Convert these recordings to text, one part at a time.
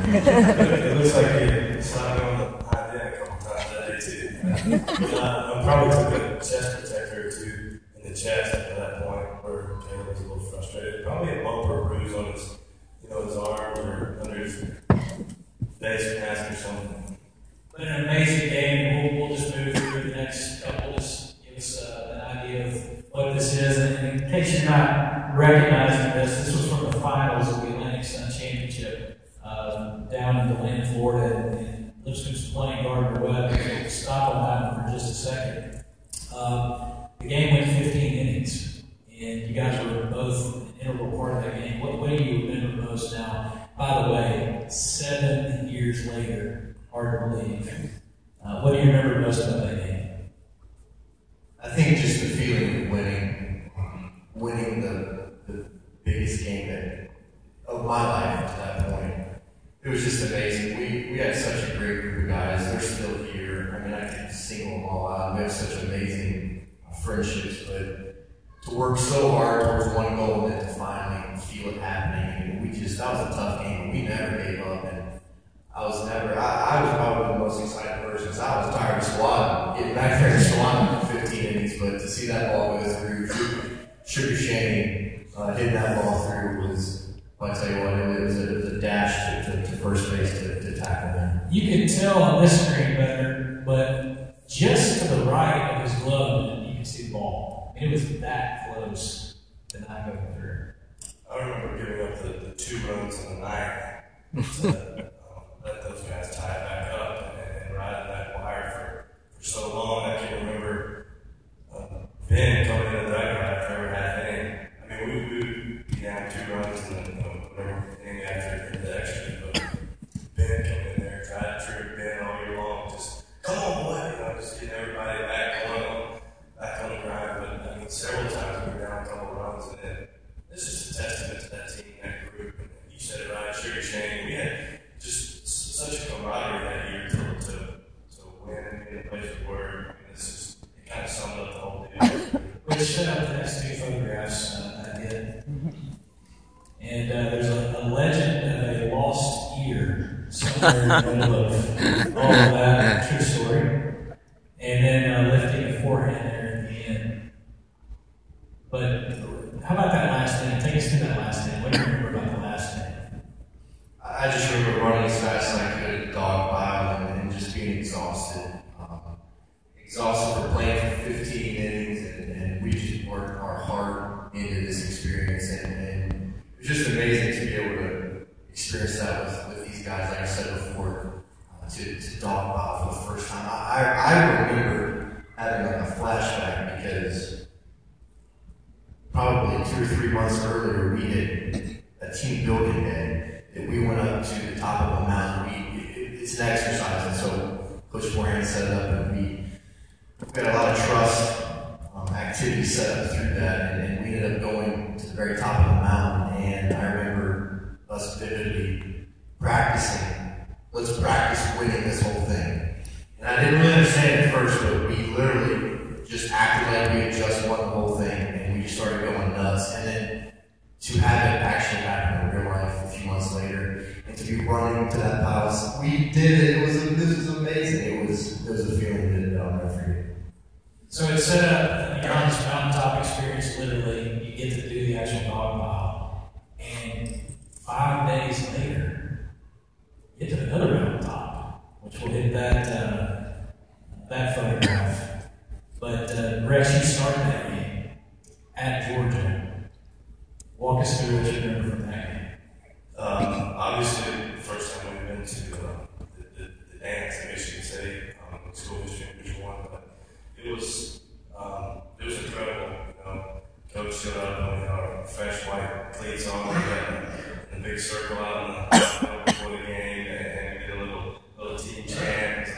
It looks like he slapped me on the idea a couple times that day too. I probably took a chest protector or two in the chest at that point where Taylor was a little frustrated. Probably a bump or a bruise on his, his arms or under his face mask or something. But an amazing game. We'll just move through the next couple. Just give us an idea of what this is. And in case you're not recognizing this was from the finals of the Atlantic Sun Championship down in DeLand, Florida. And Lipscomb's playing Gardner Webb. We'll stop on that one for just a second. The game went 15 innings, and you guys were both an integral part of that game. What do you remember most now? By the way, 7 years later, hard to believe. What do you remember most about that game? I think just the feeling of winning the biggest game of my life to that point. It was just amazing. We had such a great group of guys. They're still here. I mean, I can single them all out. We have such amazing friendships, but to work so hard towards one goal and then to finally feel it happening. And that was a tough game. We never gave up, and I was probably the most excited person because I was tired of squatting, getting back there and squatting for 15 innings, but to see that ball go through, Sugar Shane hitting that ball through was, I'll tell you what, it was a dash to first base to tackle him. You can tell on this screen better, but just to the right of his glove, you can see the ball. It was that close to not going through. I remember giving up the 2 runs in the ninth to let those guys tie it back up and riding that wire for so long. I can remember Ben coming into the dugout after every half inning. I mean, we would be down 2 runs and then whatever inning after the extra, but Ben came in there, tried to trip Ben all year long, just come on, boy, just getting everybody back on the grind. But I mean, several times we were down a couple runs, and then this is a testament to that team, that group. And you said it right, Sugar Shane. We had just such a camaraderie that year to win in a place of word. I mean, it kind of summed up the whole deal. Which set up the next 2 photographs I did. And there's a legend of a lost ear somewhere in the middle of all of that, true story. And then lifting a forehand there at the end. But how about that last inning? Take us through that last inning. What do you remember about the last inning? I just remember running as fast as I could at the dog pile and just being exhausted. Exhausted for playing for 15 innings, and we just worked our heart into this experience. And it was just amazing to be able to experience that with these guys, like I said before, to dog pile for the first time. I remember having a flashback because probably 2 or 3 months earlier, we did a team building day that we went up to the top of a mountain. It's an exercise, and so Coach Moran set it up, and we had a lot of trust activities set up through that, and we ended up going to the very top of the mountain. And I remember us vividly practicing. Let's practice winning this whole thing. And I didn't really understand it at first, but we literally just acted like we had just won the whole thing, and we just started going nuts. And then to have it actually happen in real life a few months later, and to be running to that palace, we did it. This was amazing. It was a feeling that I'll never forget. So it's set up, you're on this mountaintop experience, literally, you get to do the actual dog pile. And 5 days later, you get to another mountaintop, which we'll hit that photograph. But Rex, you started that game at Georgia. Walk us through what you remember from that game. Obviously, the first time we've been to the dance in Michigan City, school history in Division 1, but it was incredible. Coach showed up with our fresh white cleats on and a big circle out before the game, and we did a little team chant,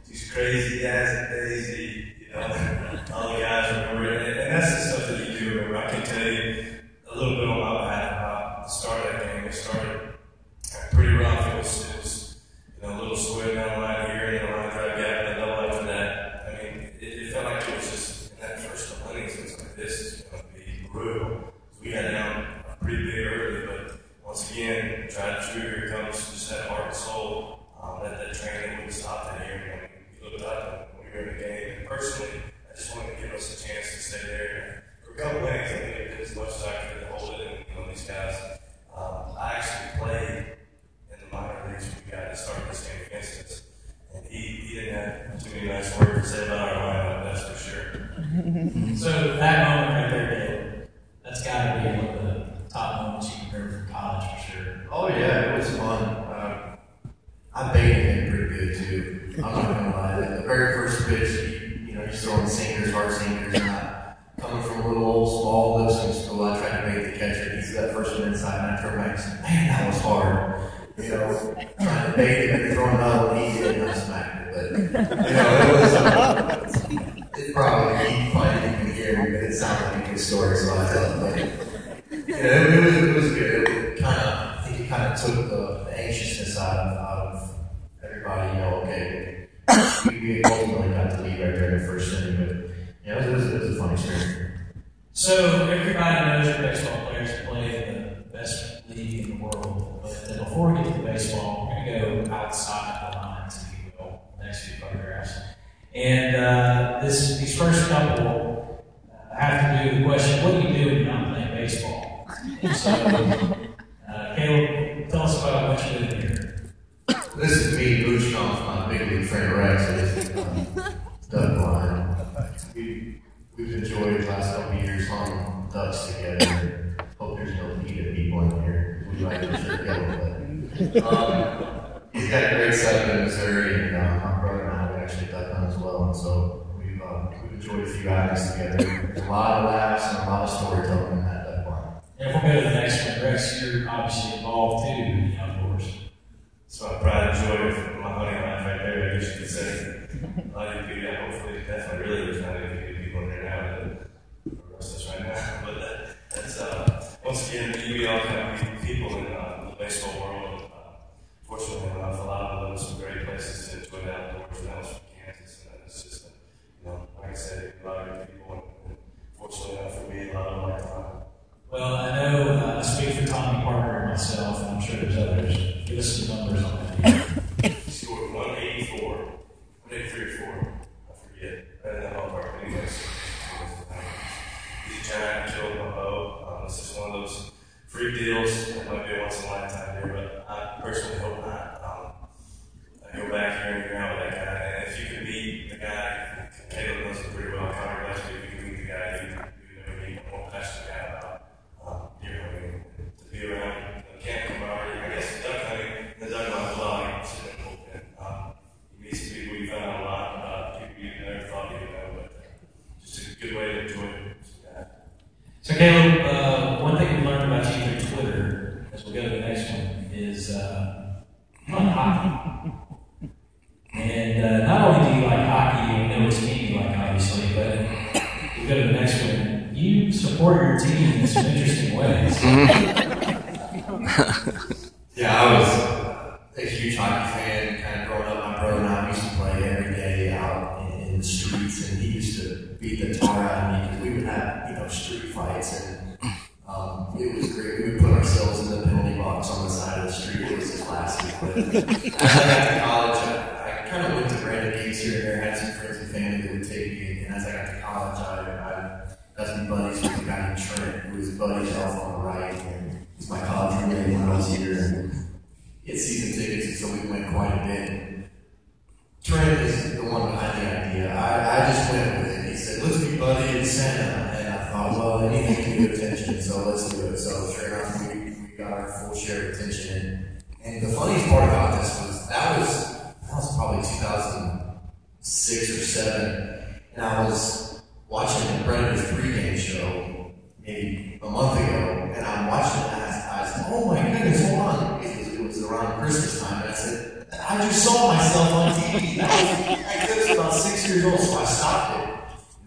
these crazy guys and Daisy, all the guys remember it, and that's the stuff that you do remember. I can tell you a little bit on my behalf about the start of that game. It started pretty rough. It was a little square down the line here, and then a line drive gap, and a double after that. I mean, it felt like it was just in that first couple innings. It was like, this is going to be brutal. We got down pretty big early, but once again, tried to true. Here comes just that heart soul. That training wouldn't stop that year. We looked up when we were in the game. And personally, I just wanted to give us a chance to stay there. For a couple innings, I think I did as much as I could to hold it. And these guys, I actually played in the minor leagues with the guy that started this game against us. And he didn't have too many nice words to say about our lineup, that's for sure. So that moment right there, Dale, that's got to be one of the top moments you can remember from college for sure. Oh yeah, it was fun. I baited him pretty good too. I'm not gonna lie. The very first pitch, he's throwing sinkers, hard sinkers, and coming from a little old small Lipscomb school, I tried to bait the catcher. He threw that first one inside, and I turned back and said, "Man, that was hard." Trying to bait him and throwing another one, he did, and I smacked it. But it was it probably he fighting in the air, but it sounded like a good story, so I tell him. But it was good. I think it kind of took the anxiousness out of everybody. Okay, we ultimately got to lead right there in the first inning, but it was a fun experience. So everybody knows that baseball players play in the best league in the world, but before we get to the baseball, we're going to go outside the lines, if you will, next few photographs. And these first couple have to do with the question, what do you do when you're not playing baseball? So, Caleb, tell us about what you do here. This is me mooching off my big league friend Rex. Duck line. We've enjoyed the last couple of years hunting ducks together. Hope there's no PETA people in here. We like to sure get them. He's got a great setup in Missouri, and my brother and I actually duck hunt as well. And so we've enjoyed a few outings together. A lot of laughs and a lot of storytelling in that duck line. And if we'll go to the next one, Rex, you're obviously involved too in the outdoors. So I pride and joy of my hunting life right there, I guess you could say. A lot of you do, hopefully, definitely really there's not any people in here now that arrest us right now. But that's once again, we all kind of people in the baseball world. Fortunately enough, a lot of them some great places to enjoy the outdoors, and that was from Kansas, and it's just, like I said, a lot of good people, and fortunately enough for me, a lot of them like to hunt. Well, I know I speak for Tommy Parker and myself, and I'm sure there's others. Give us some numbers on that. He scored 184, 183 or 4, I forget. Right in that ballpark, anyways. He's a giant, killed my bow. It's just one of those free deals that might be a once in a lifetime here, but I personally hope not. I go back here and hang out with that guy, and if you can beat the guy, Caleb knows it pretty well, Connor Gillespie, if you can beat the guy, you never meet a more passionate guy about deer hunting. To be around camp camaraderie, I guess duck hunting, the duck hunt is a lot like sitting in the bullpen. You meet some people you find out a lot about, people you never thought you would know, but just a good way to enjoy it. So Caleb, one thing we learned about you through Twitter, as we go to the next one, is hockey. And not only do you like hockey, and know which team you like, obviously, but we go to the next one. You support your team in some interesting ways. Yeah, I was a huge hockey fan. Kind of growing up, my brother and I used to play every day out in the streets, and he used to beat the tar out of me because we would have, street fights, and it was great. We would put ourselves in the penalty box on the side of the street. It was classic. But as I got to college, I kind of went to random games here and there. Had some friends and family that would take me, and as I got to college, I got some buddies with a guy named Trent, who was buddy off on the right, and he's my college roommate when I was here, and he had season tickets, and so we went quite a bit. Trent is the one behind the idea. I just went with it. He said, "Let's be buddy in Santa," and I thought, well, anything can get attention, so let's do it. So sure enough, we got our full share of attention. And the funniest part about this was that was probably 2006 or 7, and I was watching the Predators pregame show maybe a month ago, and I'm watching it, and I said, "Oh my goodness, hold on!" It was around Christmas time, and I said, "I just saw myself on TV." I was about 6 years old, so I stopped it,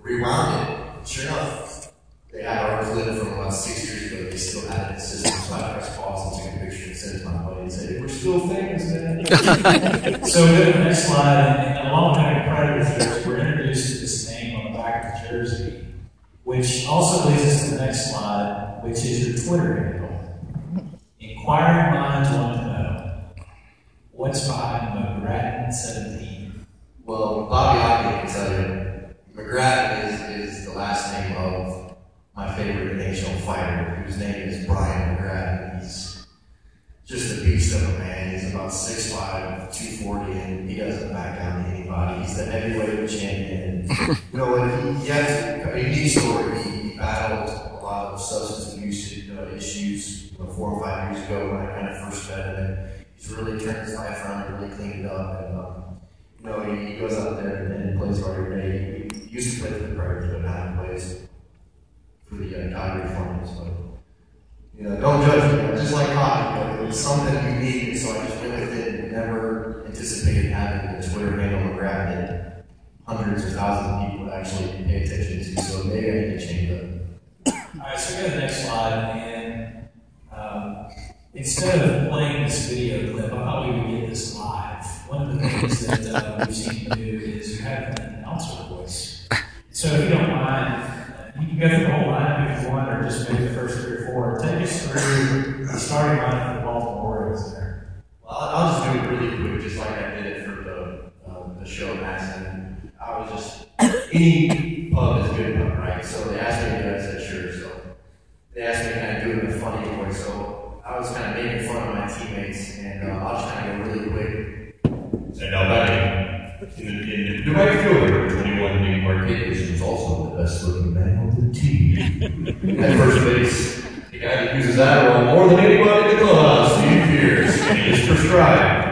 rewound it. Sure enough, they had our clip from about 6 years ago. They still had it in the system, so I pressed pause and took a picture and sent it to my buddy and said, "We're still famous, man." So we go to the next slide, and along with having Predators jerseys, we're introduced to this name on the back of the jersey, which also leads us to the next slide, which is your Twitter handle. Inquiring minds want to know, What's behind McGrattan 17? Well, Bobby Hockley can tell you, McGrattan is the last name of my favorite national fighter, whose name is Brian McGrattan. He's just a beast of a man. He's about 6'5", 240, and he doesn't back down to anybody. He's the heavyweight champion. You know what? He has a unique story. He battled a lot of substance abuse issues 4 or 5 years ago when I kind of first met him. And he's really turned his life around, really cleaned it up. And he goes out there and plays hard every day. He used to play for the Predators, but now he plays for the Calgary Flames. But don't judge me. Just like hockey, it was something unique, so I just went with it and never anticipated having the Twitter handle McGrattan that hundreds or thousands of people would actually pay attention to. So maybe I need to change that. All right, so go to the next slide, and instead of playing this video clip, I thought we would get this live. One of the things that we've seen you do is you have an announcer voice. So if you don't mind, you can go through the whole lineup if you want, or just maybe the first 3 or 4. Take us through the starting lineup for the Baltimore Orioles there. Well, I'll just do it really quick, just like I did it for the show, Max. And I was just, any pub is good enough, right? So they asked me to do it, I said sure. So they asked me to kind of do it in a funny way. So I was kind of making fun of my teammates, and I'll just kind of go really quick. And now batting in the right fielder, 21 Nick Martinez, who's also the best looking man on the team. At first base, the guy that uses Adderall more than anybody in the clubhouse, Steve Pierce, and he is prescribed.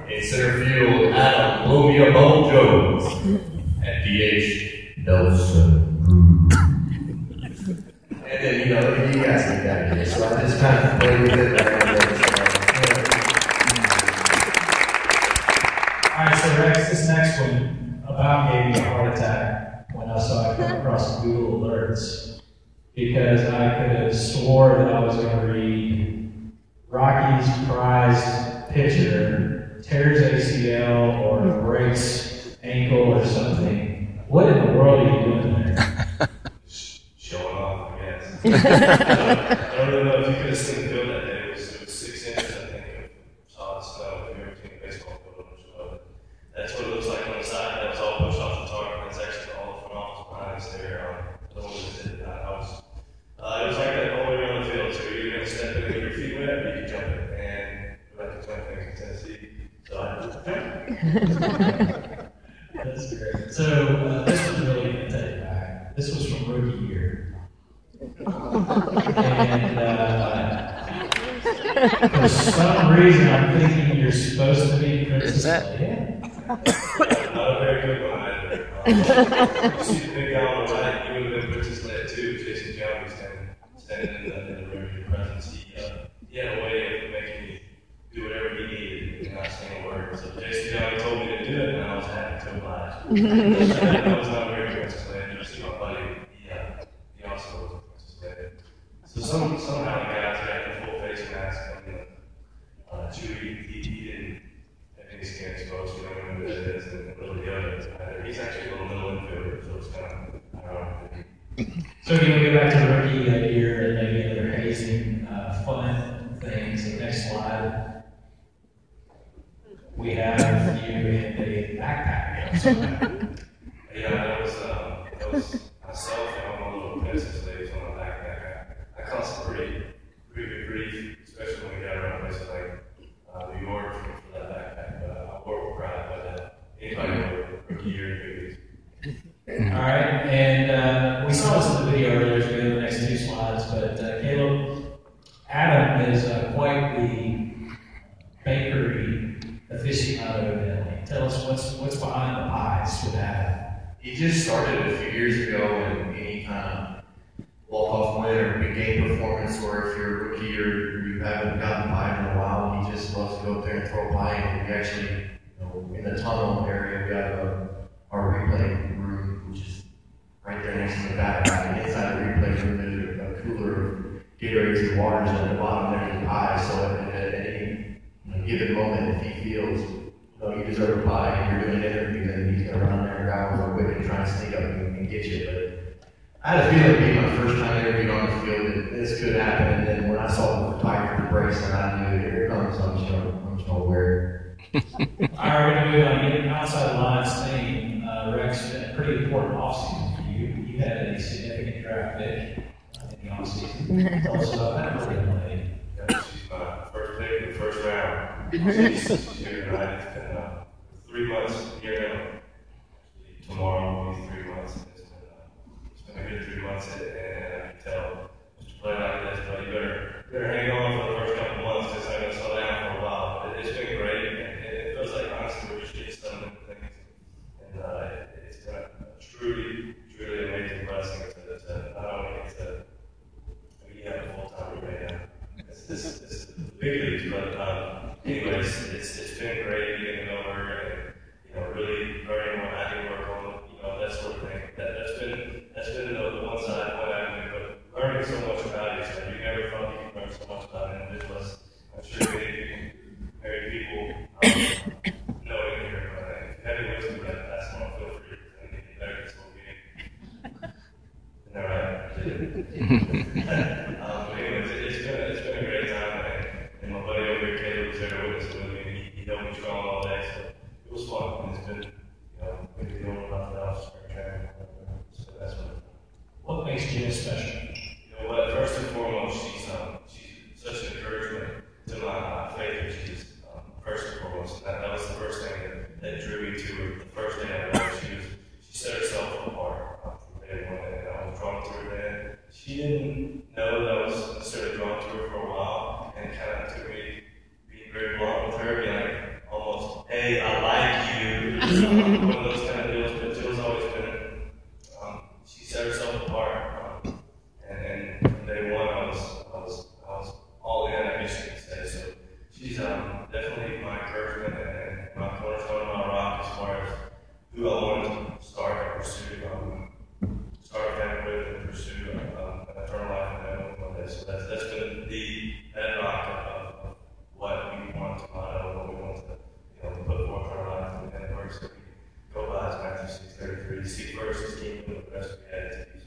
In center field, Adam Blow Me a Bubble Jones. At DH, Nelson. And then, you guys get that idea. So I just kind of played with it there. All right, so Rex, this next one about gave me a heart attack when I saw it come across Google Alerts, because I could have swore that I was going to read Rockies prized pitcher tears ACL or breaks ankle or something. What in the world are you doing there? Showing off, I guess. I don't really know if you could have seen the field that day. It was 6 inches, I think, of solid snow. If you've ever seen a baseball field on the show. That's what it looks like on the side. That was all pushed off the target. That's actually all the front office behind us there. The one that did that. It was like that all the way around the field. So you're going to step in and get your feet wet, or you can jump it. And we like to jump things in Tennessee. So I just jumped. That's great. So this one's really going to take it back. This was from rookie year. And for some reason, I'm thinking you're supposed to be Princess Leia. Not a very good one either. You see the big guy on the right, he would have been Princess Leia too. Jason Jones standing in the room of your presence. He had a way of making me do whatever he needed and not saying a word. So Jason Jones told me to do it, and I was happy to oblige. That was not very Princess Leia. You see my buddy, he also was a Princess Leia. So somehow the guy's got the full face mask on Chewie. He didn't have any skin exposed. You don't know who that is, and really the other. He's actually a little infielder, so it's kind of, I don't know. So can we go back to the rookie year and maybe other hazing, fun things? The next slide. We have you in a backpack. Yeah, that was myself and all my little Princess Ladies on my backpack. I caught some pretty good grief, especially when we got around places like New York for that backpack. But I wore it with pride. But anybody know rookie year in movies. All right, and we saw this in the video earlier, so we go to the next 2 slides, but Caleb, Adam is quite the bakery aficionado evidently. Tell us what's behind the pies with Adam. He just started a few years ago in any kind of walk-off win or big game performance, or if you're a rookie or you haven't gotten pie in a while, he just loves to go up there and throw pie. And we actually, in the tunnel area, we got our replay room, which is right there next to the back. And inside the replay room, there's a cooler of Gatorades and waters, and at the bottom there's a pie. So at any given moment, if he feels you deserve a pie and you're doing an interview, then he's going to run there and grab real quick and try and sneak up and get you. But I had a feeling being my first time interviewed on the field that this could happen. And then when I saw the pie for the bracelet, I knew here it comes. I'm just going to wear it. All right, we're going to move on. Getting outside the lines thing, Rex, been a pretty important offseason for you. You had a significant draft pick in the offseason. Tell us about that for young lady. Yeah, she's my first pick in the first round. She's here tonight. It's been 3 months here now. Tomorrow will be 3 months. It's been a good 3 months, and I can tell Mr. Play like this, but you better hang on for the first couple months because I'm going to slow down for a while. But it's been great, and it feels like honestly we're just getting some different things. And it's been a truly, truly amazing blessing to not only get to have a full-time roommate now. It's the big leagues, but anyways, it's been great getting to know her and really learning what I can work on, that sort of thing. That's been the one side of what I do, but learning so much about each other. You never thought you could learn so much about an individual. I'm sure many people know it here, but if you have any wisdom about that, that's one, feel free to get better at this whole game. Isn't that right? But anyways, it's been a great time, and my buddy over here, Caleb, was there to witness it with me, and he held me strong all day, so it was fun, and it's been, maybe the only nothing else, spring training, so that's What makes Jill special? What, first and foremost, she's such an encouragement to my faith that she's first and foremost. That was the first thing that drew me to her. The first day I met her, she set herself apart from everyone, and I was drawn to her then. She didn't know that I was necessarily drawn to her for a while, and it kind of took me being very blunt with her, being like almost, hey, I like you. One of those kind of deals, but Jill's always been, she set herself apart. And from day one, I was all in, I guess you could say. So she's definitely my encouragement and my cornerstone, my rock as far as who I want to start and pursue, start a family with and pursue an eternal life in heaven one day. So that's been the bedrock of what we want to model, what we want to put forth in our life, and the verse that we go by is Matthew 6:33. Seek first His kingdom, and the rest will be added to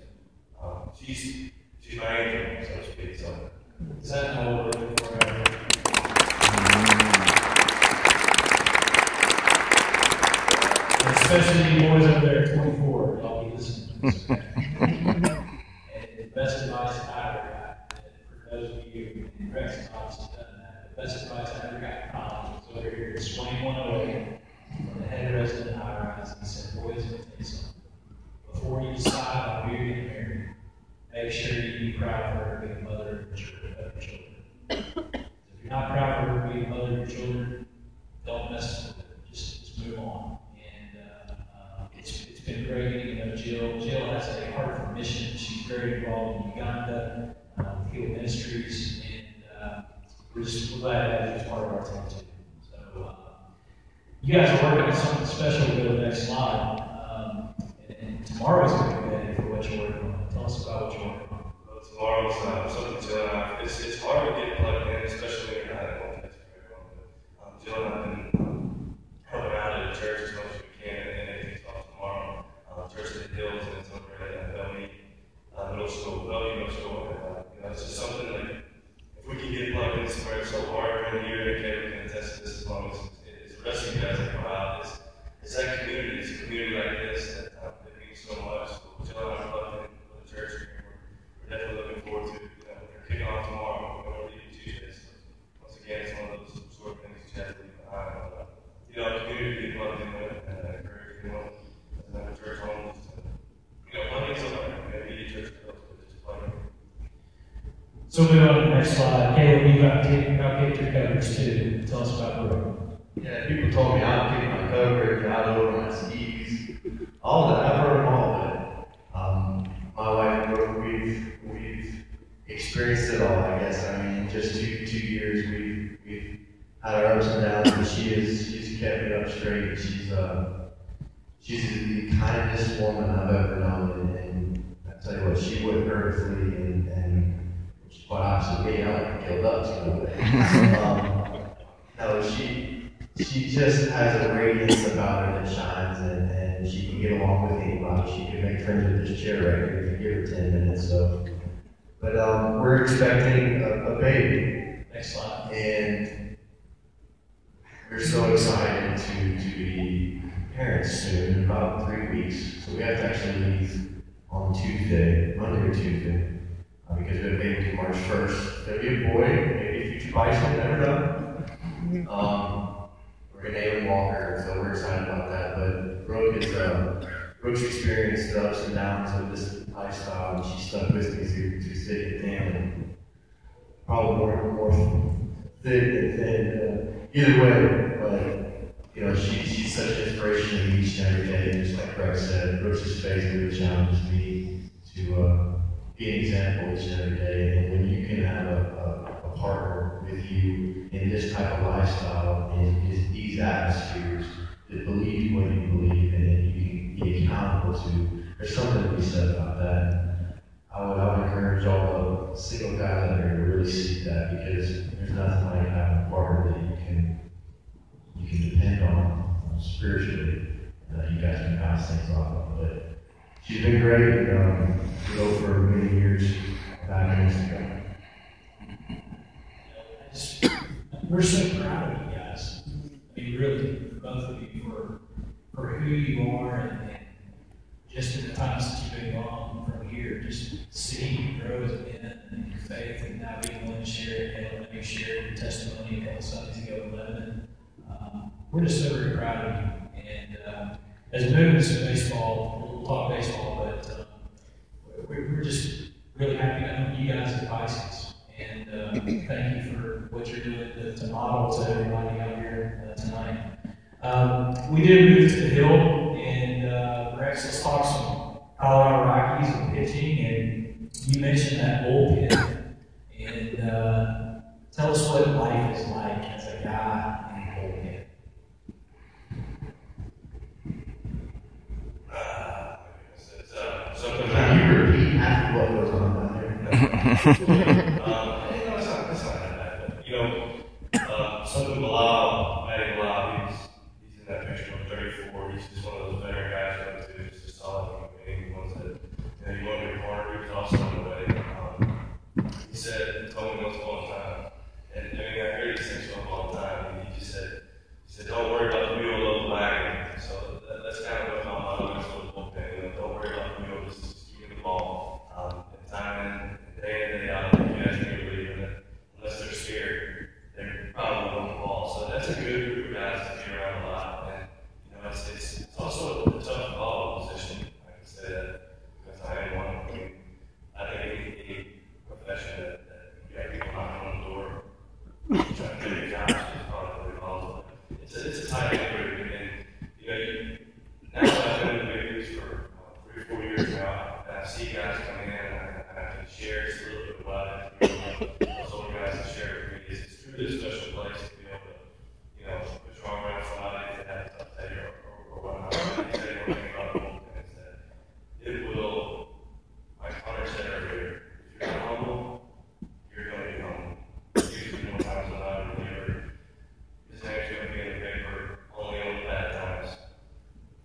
you. She's my angel, so to speak. So. Is that how we're looking for her? Especially you boys over there at 24, y'all be listening to this. And the best advice I ever got, for those of you, and Rex has obviously done that, the best advice I ever got in college was over here at Swain 108 from the head resident high rise. He said, boys, let me tell you something. Before you decide on who you're getting married, make sure you be proud of her to be a mother of your children. If you're not proud of her to be a mother of your children, don't mess with it. Just move on. And it's been great. Jill has a heart for mission. She's very involved in Uganda, with Heal Ministries, and we're glad to have you as part of our team too. So you guys are working on something special with the next slide. And tomorrow's going to be ready for what you're working on. Tell us about what you're working on. Well, tomorrow's something Jill and I, it's hard to get plugged in, especially when you're not at home. Jill and I have been helping out at the church as much as we can, and it kicks off tomorrow. Church in the Hills, and it's over at Bellevue Middle School. It's just something like, if we can get plugged in somewhere so hard during the year, okay, we can attest to this as long as the rest of you guys that come out. It's that community. It's a community like this that means so much. So Jill and I are plugged in for the church, and we're definitely looking forward to we're kicking off tomorrow. We're going to leave Tuesday. So once again, it's one of those sort of things you have to leave behind. Community to be plugged in with and encourage everyone as another church home. Plugging somewhere. Maybe a church just plugging. So moving on to the next slide. Caleb, you got your coverage too. Tell us about Brooke. Yeah, people told me I'd kick my coverage, I'd over my skis, all that. I've heard them all, but my wife and Brooke, we've experienced it all, I guess. I mean, in just two years, we've had our ups and downs, but she's kept me up straight. She's the kindest woman I've ever known, and I tell you what, she wouldn't hurt a flea, and quite honestly, me, I like killed up, no, she just has a radiance about her that shines, and she can get along with anybody. She can make friends with this chair right here if you give her 10 minutes. So, but we're expecting a baby. Next slide. And we we're so excited to be parents soon, in about 3 weeks. So we have to actually leave on Monday or Tuesday, because we have a baby due March 1st. There'll be a boy, maybe a future bison, never know. We're going to name him Walker, so we're excited about that. But Brooke's experienced the ups and downs of this lifestyle, and she stuck with me through thick and thin, and probably more thick and thin. Either way, but she's such an inspiration to me each and every day. Just like Greg said, Brooks' faith really challenges me to be an example each and every day. And when you can have a partner with you in this type of lifestyle, in these atmospheres, that believe what you believe and that you can be accountable to, there's something to be said about that. I would encourage all the single guys out there to really seek that, because there's nothing like having a partner that you can depend on spiritually, that you guys can bounce things off of. But she's been great, for many years back in Instagram. We're so proud of you guys. I mean, really, both of you, for who you are, and just in the time since you've been gone from here, just seeing you grow as a man and your faith, and now being willing to share it, and let you share your testimony a couple Sundays ago in Lebanon. We're just so very proud of you. And as we move into baseball, we'll talk baseball, but we're just really happy to know you guys are Pisces. And thank you for what you're doing to model to everybody out here tonight. We did move to the Hill, and Rex, let's talk some Colorado Rockies and pitching. And you mentioned that bullpen. And tell us what life is like as a guy in the bullpen. Can you repeat half of what goes on down there? It's not that bad. Something Matty Bilal, he's in that picture on 34. He's just one of those veteran guys too, just a solid human being. Ones that you want to be a part of. He was also on the way. He told me once upon a time, and I hear these things from him all the time. He said, don't worry about the wheel of the wagon. So that's kind of what my motto is for the bullpen. Don't worry about the wheel, just keep the ball. And timing, day in and day out, you guys can believe in it. Unless they're scared, they're probably on the ball. So that's a good group of guys to be around a lot. And it's also a tough ball position. I can say that because I am one. I think any profession that you got people knocking on the door, trying to do jobs, is probably balls. It's a tight group, and now that I've been in the big leagues for 3 or 4 years now, and I see guys come in, and I can share just a little bit of what I do. Those older guys can share with me. It's truly a special place to be able to, put your arm around somebody that has a tough day or whatnot. I tell you one thing about the bullpen is that it will, like Hunter said earlier, if you're not humble, you're going to be humble. Usually more times than not, a reliever is actually going to be in the paper only on the bad times.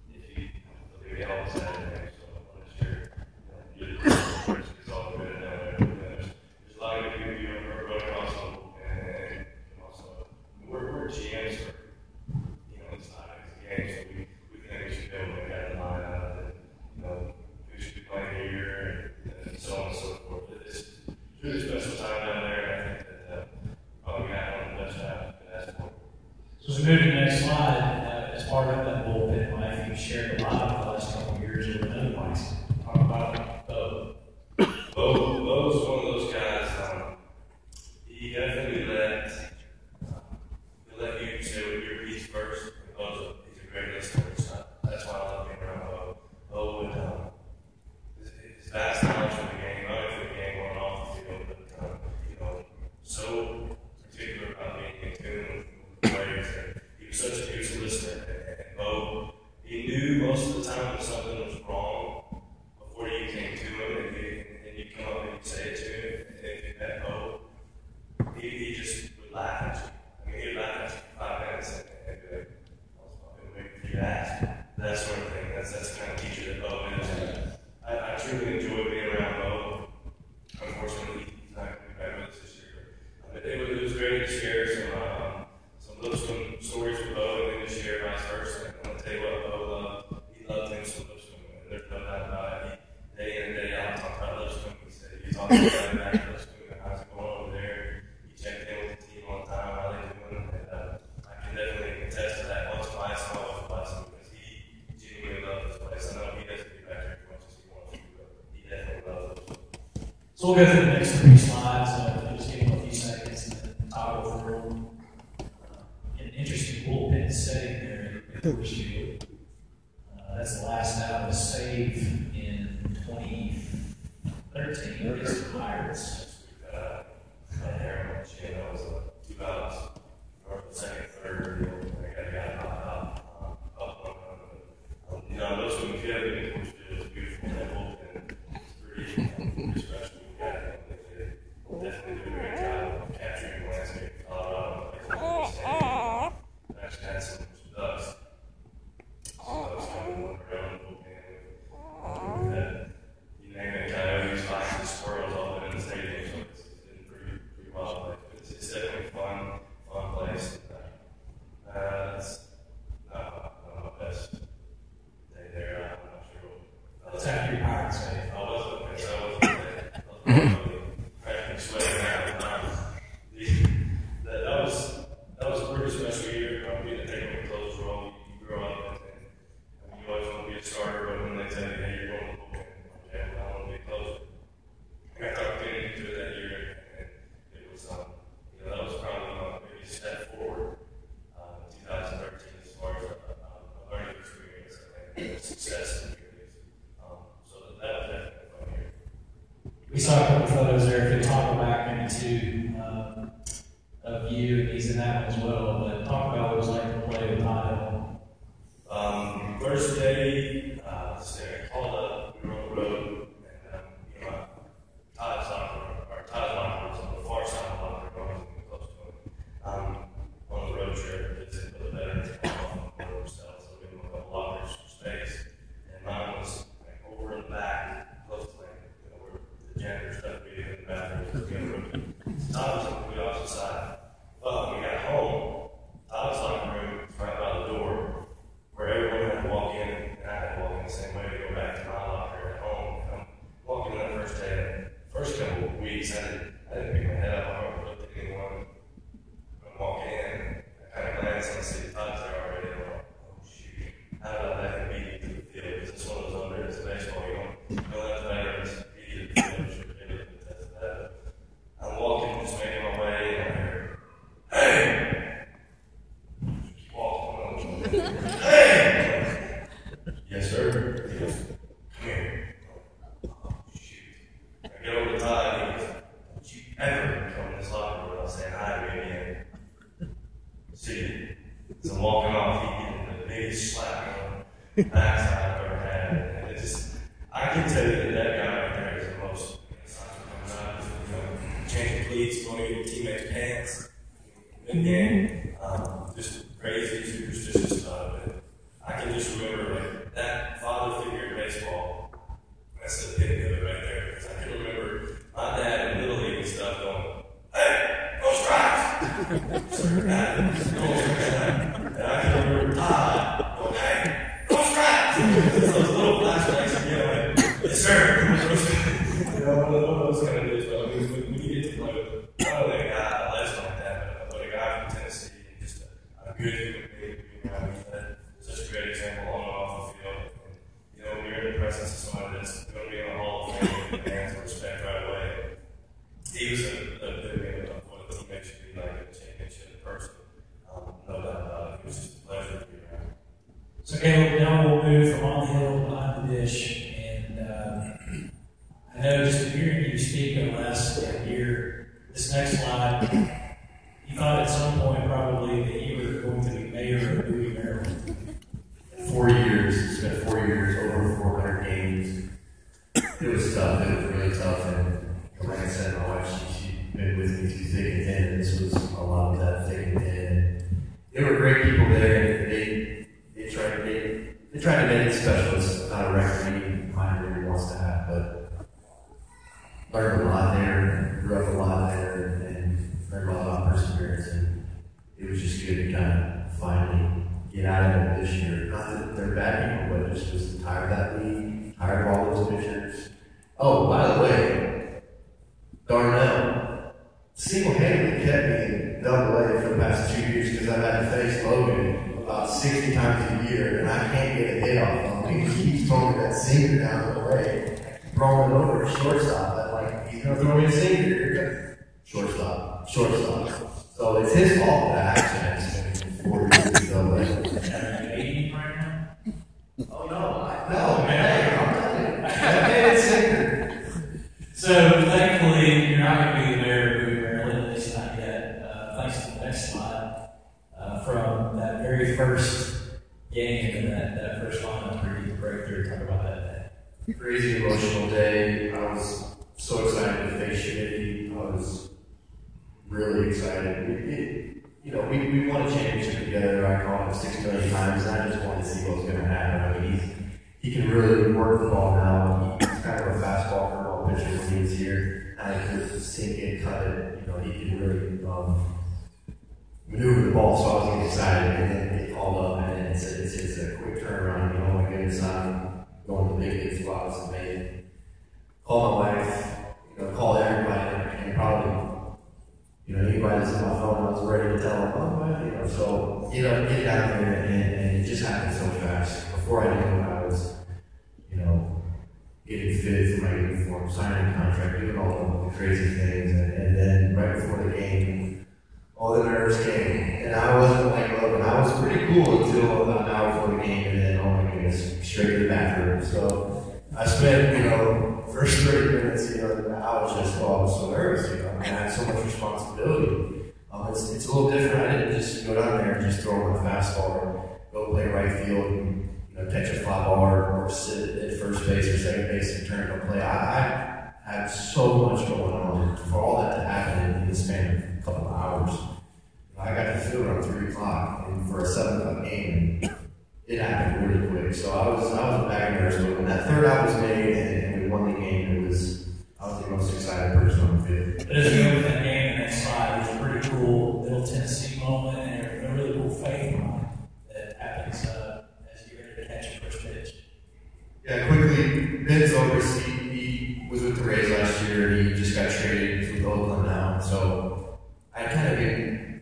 If you believe me, all the sad things. So unless you're the person, it's all good and there's a lot of people you run across and also we're GMs for it's not a game, so we think we should be able to get the line out of it. We should be playing here and so on and so forth. It's really a special time down there, and I think that probably got one of the best times you can ask for. So as we move to the next slide, as part of that bullpen life, you've shared a lot of the last couple of years with another place. Talk about Bo. Bo's one of those guys. He definitely let you say what your piece first. He's a great listener. That's why I love being around Bo. Bo would his vast knowledge of the game, not only for the game on and off the field, but so particular about being in tune with the players. And he was a listener. And Bo, he knew most of the time when something was wrong before you came to him, and you come up and you say it to him. And if you met Bo, he just would laugh at you. He would laugh at you for 5 minutes and be like, I've been waiting for you to ask. That sort of thing. That's the kind of teacher that Bo is. I truly enjoy being around Bo. Unfortunately, he's not going to be back with us this year. But it was great to share some Lipscomb stories with down back in Lipscomb, how's it going over there? He checked in with the team on time, how they doing, and I can definitely attest to that once twice, always blessing, because he genuinely loves this place. I know he doesn't get back here as much as he wants to, but he definitely loves it. So we'll go through the next 3 slides. Just give them a few seconds and then toggle through. An interesting bullpen setting there at Coors Field. That's the last out of a save in 2013 against the Pirates. That was 2 outs, north of second, third, I got knocked out. You know, those who get it in Coors Field is beautiful. That bullpen is pretty special. They definitely do a great job of capturing the landscape of Colorado. They actually had some ducks. Ducks coming on the ground. You name it, coyotes, foxes, squirrels, all been in the stadium, so it's been pretty wild place. But it's definitely a fun place. It's not my best day there. I'm not sure. It's after your Pirates save. I wasn't okay, so I wasn't there. I was practically sweating out. That was a pretty special year. Being a technical close role, you grow up and you always want to be a starter, but when they tell you, hey, you're going to the bullpen, okay, well, I want to be a closer. I got the opportunity to do it that year, and it was, that was probably my biggest step forward in 2013 as far as a learning experience and success in the community. So that was definitely a fun year. We saw a couple photos there. If you toggle back into of you and he's in that one as well, but talk about what it was like to play with Todd. First day, I called up, we were on the road, and Todd's locker was on the far side of the locker room, I wasn't close to him. On the road trip, visit with the veterans on themselves, so we went up lockers for space, and mine was over in the back, close to where the janitor stuff being in the bathroom. Todd was on the opposite side. Well, when we got home, Todd's locker room was right by the door, where everyone had to walk in, and I had to walk in the same way to go back to my locker at home. I'm walking that first day, first couple of weeks, I didn't pick my head up, I don't look at anyone. I'm walking in, I kind of glance and I see Todd's there already, and I'm like, oh shoot, how did I let him beat me to the field? Because this one was under, it's baseball, you don't let the veterans beat you to the field, should be able to test that. I'm walking, just making my way, and I hear, hey! Keep walking. Hey! Yes, sir. He goes, come here. Oh, shoot. I get over to Todd, and he goes, don't you ever come in this locker room without saying hi to me again. See, as I'm walking off, he gets the biggest slap on the backside I've ever had. And it just, I can tell you that that guy right there is the most, changing cleats, going to your teammates' pants. Mid-game, just crazy, superstitious stuff. But I can just remember like that father figure in baseball. That's the epitome of it right there. Because I can remember my dad in Little League and stuff going, "Hey, go strikes!" And I can remember Todd going, "Hey, go strikes!" Those little flashbacks again, like, "Yes, sir." One of those kind of deals. But I mean, when you get to play with not only a guy, a legend like that, but a guy from Tennessee, and just a good human being around you, such a great example on and off the field. And, when you're in the presence of somebody that's going to be in the Hall of Fame and hands of respect right away, he was a big of what a teammate should be like in a championship person. No doubt about it. It was just a pleasure to be around. So, Caleb, now we'll move from on the hill behind the dish. I know just hearing you speak in the last year, this next slide, you thought at some point probably that you were going to be mayor of Bowie, Maryland. 4 years, spent 4 years, over 400 games. It was tough, it was really tough. And like I said, my wife, she'd been with me through thick and thin, and this was a lot of that thick and thin. They were great people there, and they tried to make it special. It's not a record any mind really wants to have, but learned a lot there, grew up a lot there, and learned a lot about perseverance, and it was just good to kind of finally get out of it this year. Not that they're bad people, but just was tired of that league, tired of all those pictures. Oh, by the way, the past 2 years because I've had to face Logan about 60 times a year, and I can't get a hit off him. He keeps throwing that sinker down the way. I keep throwing it over to shortstop. I'm like, he's going to throw me a sinker. Here it comes. Shortstop. So it's his fault that accident 4 years ago. Oh no, man, I'm telling you. That is sinker. So thankfully, you're not going to be there moving Maryland, at least not yet. Thanks to the next slide. From that very first game and that first lineup where you break through, talk about that day. Crazy emotional day. I was so excited to face Schmidt. I was really excited. We won a championship together. I called him 6 million times, and I just wanted to see what was going to happen. I mean, he can really work the ball now. He's kind of a fastball curveball pitcher when he was here. I could sink it, cut it. He can really maneuver the ball, so I was getting excited. And then it called up, and it's a quick turnaround. Oh my goodness, I'm going to the big league spot. It's amazing. Call my wife, call everybody, and probably. Anybody that's on my phone, I was ready to tell them, so get down there, and it just happened so fast. Before I knew it, I was, getting fitted for my uniform, signing a contract, doing all the crazy things, and then right before the game, all the nerves came, and I wasn't like Logan. I was pretty cool until about an hour before the game, and then, oh my goodness, straight to the bathroom. So I spent, first 30 minutes, I was just, I was so nervous, I had so much responsibility. It's a little different. I didn't just go down there and just throw my fastball or go play right field and, catch a fly ball or sit at first base or second base and turn it to play. I had so much going on for all that to happen in the span of a couple of hours. I got to the field around 3 o'clock and for a 7 o'clock game, it happened really quick. So I was back in there. When that third out was made and we won the game, I was the most excited person on the field. But as you go with that game, the next slide, it was a pretty cool Middle Tennessee moment and a really cool faith moment that happens as you get ready to catch your first pitch. Yeah, quickly, Ben's over. He was with the Rays last year. He just got traded with Oakland now. So I kind of been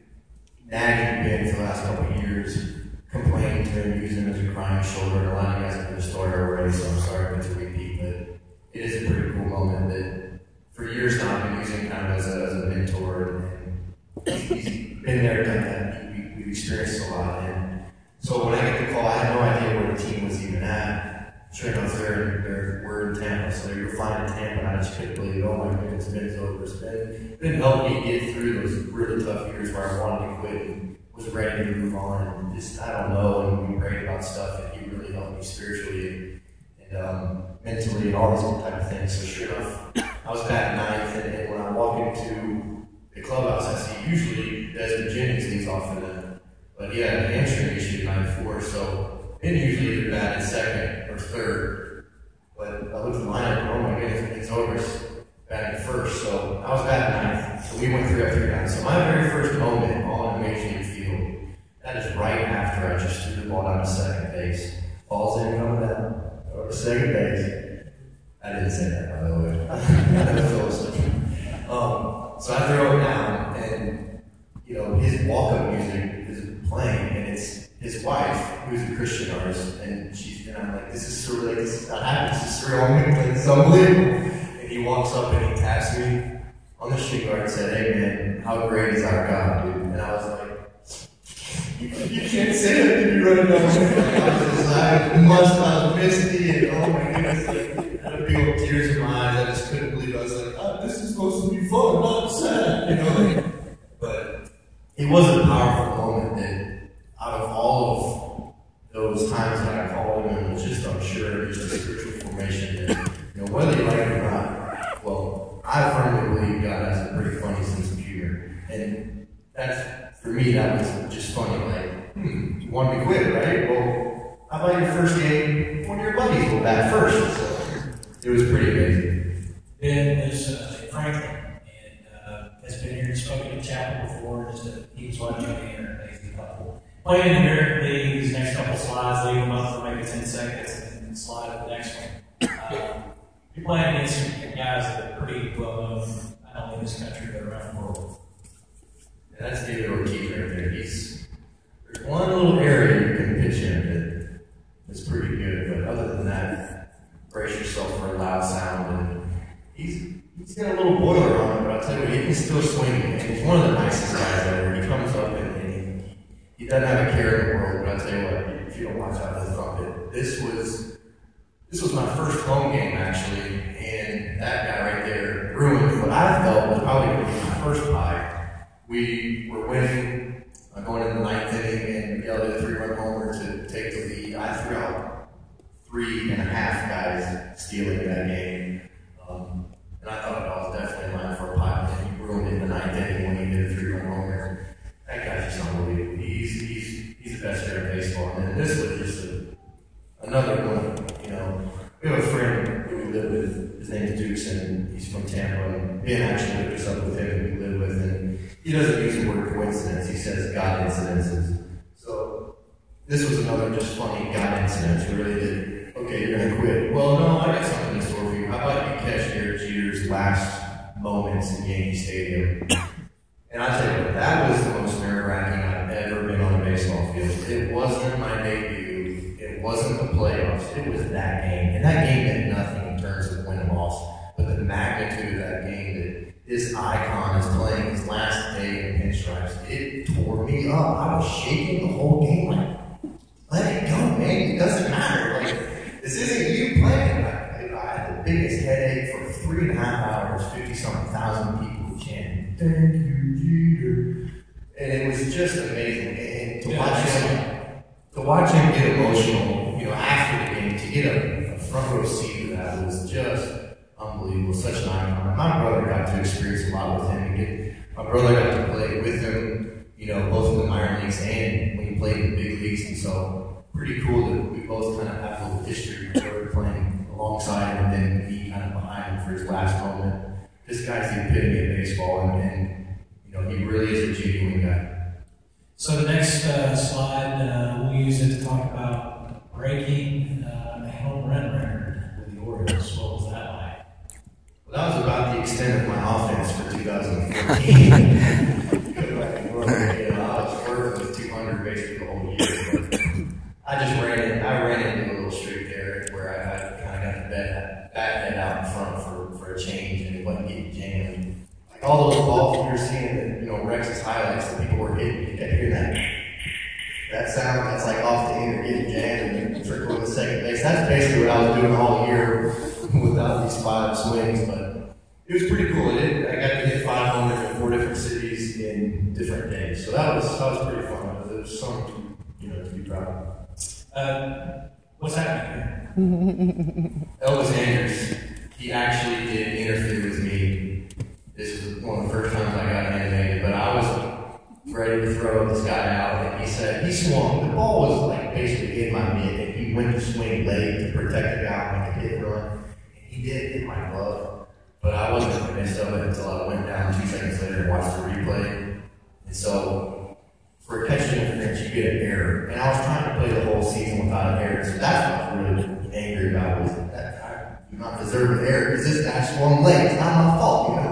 nagging Ben for the last couple of years, complaining to him, using him as a crying shoulder. And a lot of you guys have heard the story already, so I'm sorry if it's a repeat, but it is a pretty cool moment that for years now I've been using kind of as a mentor, and he's been there, done that. We've experienced a lot, and so when I get the call, I had no idea where the team was even at. Sure enough, we're in Tampa, so they were flying to Tampa, and I just couldn't believe, oh my goodness, Ben's over. It's been helping me get through those really tough years where I wanted to quit and was ready to move on, and just, I don't know, and we prayed about stuff, and he really helped me spiritually and mentally and all these type of things. So sure enough, I was batting ninth, and when I walk into the clubhouse, I see usually Desmond Jennings leads off for them, but he had a hamstring issue at 94, so Ben usually either batted second or third. But I looked at the lineup, and oh my goodness, it's over. It's batting first, so I was batting ninth. So we went 3 up, 3 down. So my very first moment on a major league field, that is right after I just threw the ball down to second base. Ball's in, coming down. Or second base. I didn't say that, by the way. So I throw it down, and his walk-up music is playing, and it's his wife, who's a Christian artist, and I'm like, this is surreal. This is not happening. This is surreal. This is unbelievable. And he walks up and he taps me on the shin guard and said, "Hey man, how great is our God, dude?" And I was like, You can't say that to me right now. I was misty, and oh my goodness, I had big old tears in my eyes. I just couldn't believe it. I was like, this is supposed to be fun, not sad, But it was a powerful moment that out of all of those times that I called him and was just unsure, just a spiritual formation that, whether you like it or not, well, I firmly believe God has a pretty funny sense of humor. And for me, that was just funny, like, you want me to quit, right? Well, how about your first game? One of your buddies will bat first. So it was pretty amazing. Ben is in Franklin and has been here and spoken in chapel before. He was watching me and an amazing couple. Playing in the American League, these next couple slides, leave them up for maybe 10 seconds and then slide to the next one. You're playing against guys that are pretty well known, not only in this country, but around the world. And that's David Ortiz right there. There's one little area you can pitch in that's pretty good, but other than that, brace yourself for a loud sound. And he's got a little boiler on him, but I'll tell you what, he can still swing. And he's one of the nicest guys ever. He comes up and he doesn't have a care in the world, but I'll tell you what, if you don't watch out for the trumpet, this was my first home game actually, and that guy right there ruined what I felt was probably going to be my first pie. We were winning, going into the ninth inning, and Miguel did a 3-run homer to take the lead. I threw out 3.5 guys stealing that game. And I thought I was definitely in line for a pie, and he ruined it in the ninth inning when he did a 3-run homer. That guy's just unbelievable. He's the best player in baseball. And this was just another one, you know. We have a friend who we live with, his name is Dukes, and he's from Tampa, and Ben actually hooked us up with him, and we live with him. He doesn't use the word coincidence, he says God incidences. So this was another just funny God incident. We really did, okay, you're going to quit. Well, no, I got something in store for you. How about you catch Derek Jeter's last moments in Yankee Stadium? And I tell you what, that was the most nerve-wracking I've ever been on a baseball field. It wasn't my debut. It wasn't the playoffs. It was that game. And that game meant nothing in terms of win and loss. But the magnitude of that game, that this icon is playing his last day in pinstripes, it tore me up. I was shaking the whole game like, let it go, man. It doesn't matter. Like, this isn't you playing. I had the biggest headache for 3.5 hours, 50-something thousand people chanting, thank you, Jeter. And it was just amazing. And to watch him get emotional, you know, after the game, to get a front row seat to that was just unbelievable. Such an icon. My brother got to experience a lot with him. My brother got to play with him, you know, both in the minor leagues and when he played in the big leagues. And so, pretty cool that we both kind of have a little history of playing alongside him and then me kind of behind him for his last moment. This guy's the epitome of baseball, and you know, he really is a genuine guy. So the next slide, we'll use it to talk about breaking a home run record with the Orioles. What was that like? Well, that was about the extent of my offense for 2014. I was working with 200 basically the whole year. But I ran into a little streak there where I kind of got the bat head out in front for a change, and it wasn't getting jammed. Like all those balls we were seeing that, you know, Rex's highlights that people were hitting, you kept hearing that sound that's like off the end or getting jammed and then trickling to second base. That's basically what I was doing all year without these 5 swings, but it was pretty cool. I got to hit 5 homers in 4 different cities in different days, so that was pretty fun. It was something, you know, to be proud of. What's happening here? Elvis Andrews, he actually did interview with me. This was one of the first times I got animated, but I was ready to throw this guy out, and he said, he swung. The ball was like basically in my mitt, and he went to swing late to protect the guy like a hit run. And he did hit my glove, but I wasn't convinced of it until I went down 2 seconds later and watched the replay. And so, for a catch interference, you get an error. And I was trying to play the whole season without an error, so that's what I was really angry about, was that I do not deserve an error, because this guy swung late. It's not my fault, you know.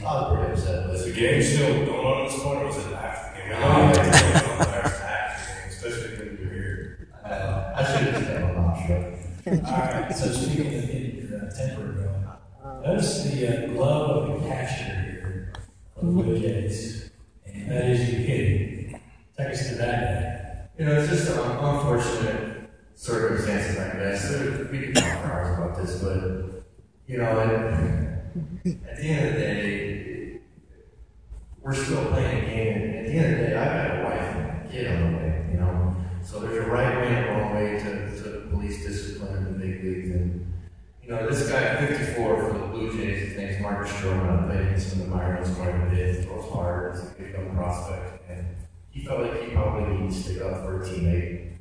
So I was pretty upset. Was the game still going on at this point, or was it after the game? I don't know after the game, especially when you're here. I should have said I'm not sure. Alright, so speaking of getting your temper going, notice the glove of the catcher here from the Blue Jays, and that is you hitting. Take us to that day. You know, it's just unfortunate circumstances, I guess. We can talk for hours about this, but, you know, at the end of the day, we're still playing a game, and at the end of the day, I've got a wife and a kid on the way, you know. So there's a right way and a wrong way to police discipline in the big leagues. And, you know, this guy at 54 for the Blue Jays, his name's Marcus Stroman. I played against him in the minors quite a bit. He throws hard, he's a good young prospect, and he felt like he probably needs to stick up for a teammate.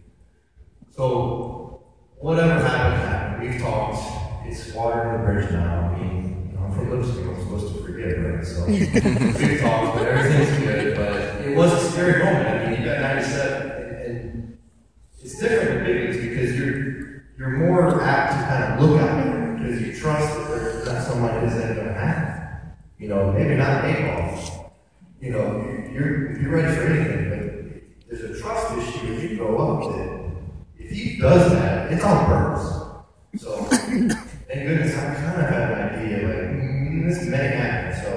So, whatever happened. We've talked. It's water in the bridge now. I mean, you know, I'm from Lipscomb, I'm supposed to forget, right? So, we've talked, but everything's good. But it was a scary moment. I mean, you got 97, and it's different in big leagues because you're more apt to kind of look out there because you trust that there's not somebody that's going to happen. You know, maybe not baseball. you're ready for anything, but there's a trust issue if you grow up that if he does that, it's on purpose. So, thank goodness I kind of had an idea, like, this may happen. So,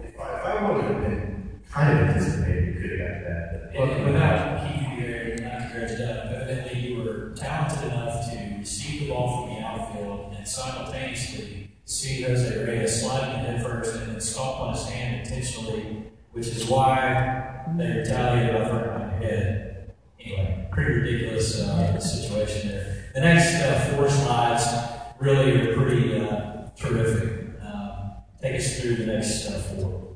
if I would have been kind of anticipated, we could have got that. And without keeping you there, not to dredge it up, evidently you were talented enough to receive the ball from the outfield and simultaneously see Jose Reyes sliding head first and then stomp on his hand intentionally, which is why they retaliated by throwing on your head. Anyway, pretty ridiculous situation there. The next 4 slides really are pretty terrific. Take us through the next 4.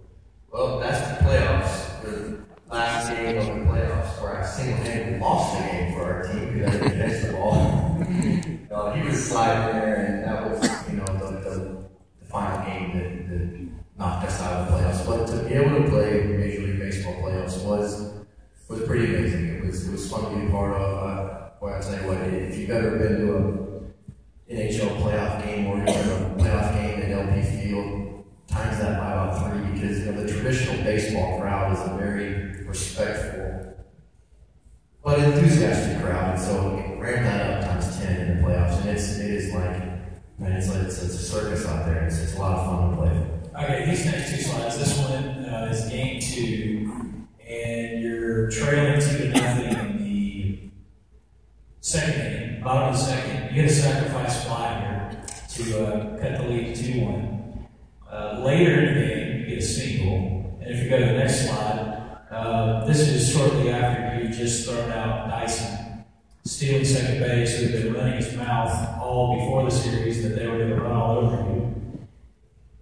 Well, that's the playoffs. The last game of the playoffs where I single-handedly lost the game for our team because I didn't catch the ball. He was sliding there, and that was, the final game that knocked us out of the playoffs. But to be able to play Major League Baseball playoffs was pretty amazing. It was fun to be a part of. Well, I'll tell you what, if you've ever been to an NHL playoff game or even a playoff game at LP Field, times that by about 3 because the traditional baseball crowd is a very respectful but enthusiastic crowd, and so it ran that up times 10 in the playoffs, and it is like, man, it's a circus out there. It's a lot of fun to play. Okay, these next 2 slides. This one is game 2, and you're trailing 2-0 in the second inning, bottom of the second. You get a sacrifice fly here to cut the lead to 2-1. Later in the game, you get a single, and if you go to the next slide, this is shortly after you just thrown out Dyson, stealing second base, who had been running his mouth all before the series that they were going to run all over you.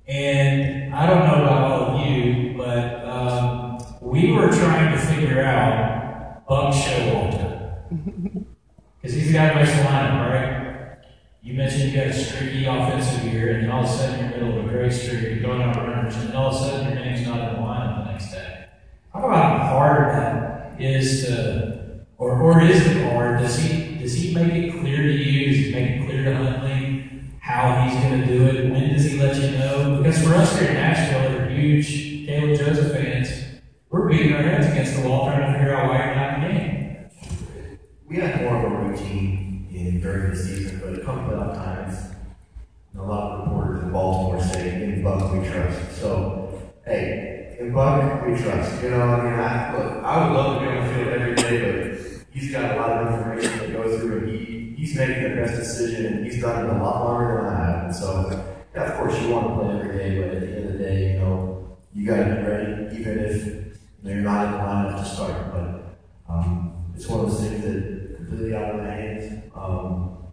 And I don't know about all of you, but we were trying to figure out Buck Showalter. Because he's the guy who makes the lineup, right? You mentioned you got a streaky offensive year, and then all of a sudden you're in the middle of a great streak, you're going out runners, and then all of a sudden your name's not in the lineup the next day. How about how hard that is to, or is it hard? Does he make it clear to you? Does he make it clear to Huntley how he's going to do it? When does he let you know? Because for us here in Nashville, that are huge Caleb Joseph fans, we're beating our heads against the wall trying to figure out why you're not in the game. We had more of a routine during the season, but come playoff times, a lot of reporters in Baltimore say, in Buck we trust. So, hey, in Buck we trust. I would love to be on the field every day, but he's got a lot of information that goes through, and he's making the best decision, and he's done it a lot longer than I have. And so, yeah, of course, you want to play every day, but at the end of the day, you got to be ready, even if you're not in the lineup to start. But it's one of those things that completely out of my hands.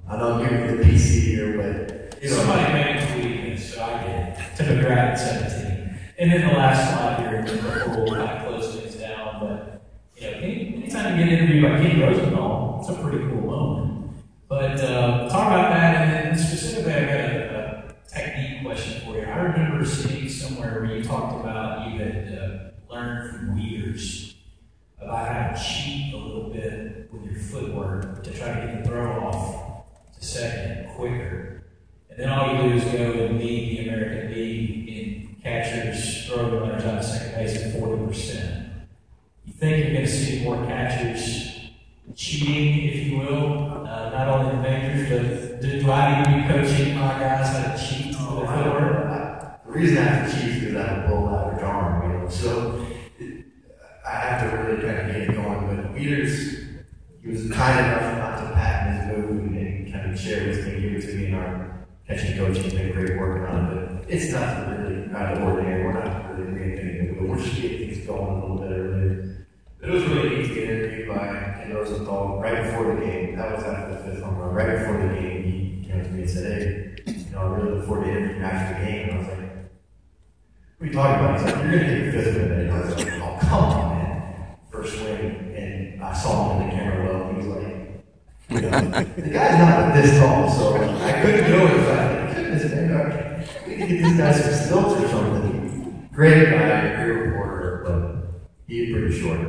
I know I'm giving you the PC here, but somebody made a tweet, so I get it. To McGrath at 17. And then the last slide here, before we'll kind of close things down, but anytime you get interviewed by Kenny Rosenthal, it's a pretty cool moment. But talk about that, and then specifically, I got a technique question for you. I remember seeing somewhere where you talked about you had learned from Weeders about how to cheat a little bit with your footwork to try to get the throw off to second quicker. And then all you do is go and lead the American League in catchers throwing runners out of second base at 40%. You think you're going to see more catchers cheating, if you will, not only in the majors, but do I need to be coaching my guys how to cheat with the footwork? The reason I have to cheat is because I have a bull average arm, so I have to really kind of get it going. But Weeders, he was kind enough not to patent his move and kind of share his thing, give it to me, and our catching coach has been great work around it. But it's nothing really out of ordinary. We're not really reinventing the wheel. We're just getting things going a little bit earlier. But it was really neat to get interviewed by Ken Rosenthal right before the game. That was after the 5th home run. Right before the game, he came to me and said, "Hey, I really look forward to interviewing after the game." And I was like, "What are you talking about?" He's like, "You're going to get your 5th win today." I was like, "Oh, come on, man." First swing, and I saw him in the camera well. He was like, the guy's not this tall, so I couldn't do it. Like, goodness, man, we need to get these guys some stilts or something. Great guy, great reporter, but he's pretty short.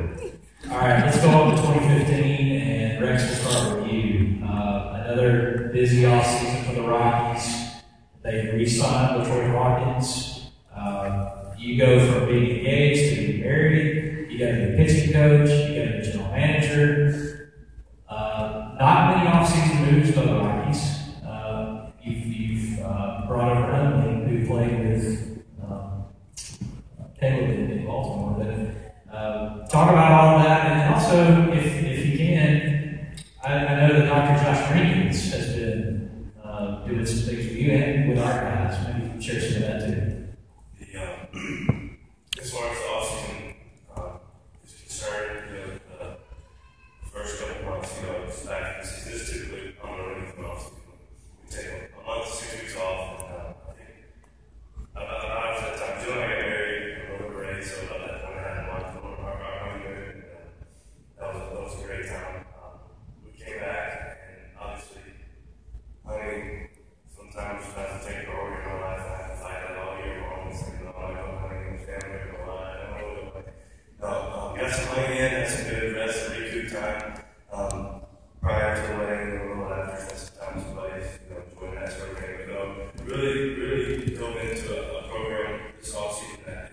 All right, let's go on to 2015, and Rex, will start with you. Another busy offseason for the Rockies. They re-signed Detroit Rockets. You go from being engaged to being married. You got to be a pitching coach. You got to be a general manager. Not many off-season moves by the Rockies. You've brought over Emily, who played with Caleb in Baltimore. But talk about all of that, and then also, if you can, I know that Dr. Josh Rankins has been doing some things with you and with our guys. Maybe you can share some of that too. As far as the offseason is concerned, the first couple months, it's back in the season. This is typically on the running for offseason. We take a month to 6 weeks off, and I think about that time, Jill and I got married in November 8th, so about that point, I had a month of our honeymoon, and that was a great time. We came back, and obviously, hunting sometimes has to take priority in my life. I have to fight that all year long. It's like, I go hunting with family, I don't know what. Got some hunting in, had some good rest, a recoup time. Prior to the wedding, and a little after, spent some time with somebody, enjoying that sort of thing. But really dove into a program this offseason that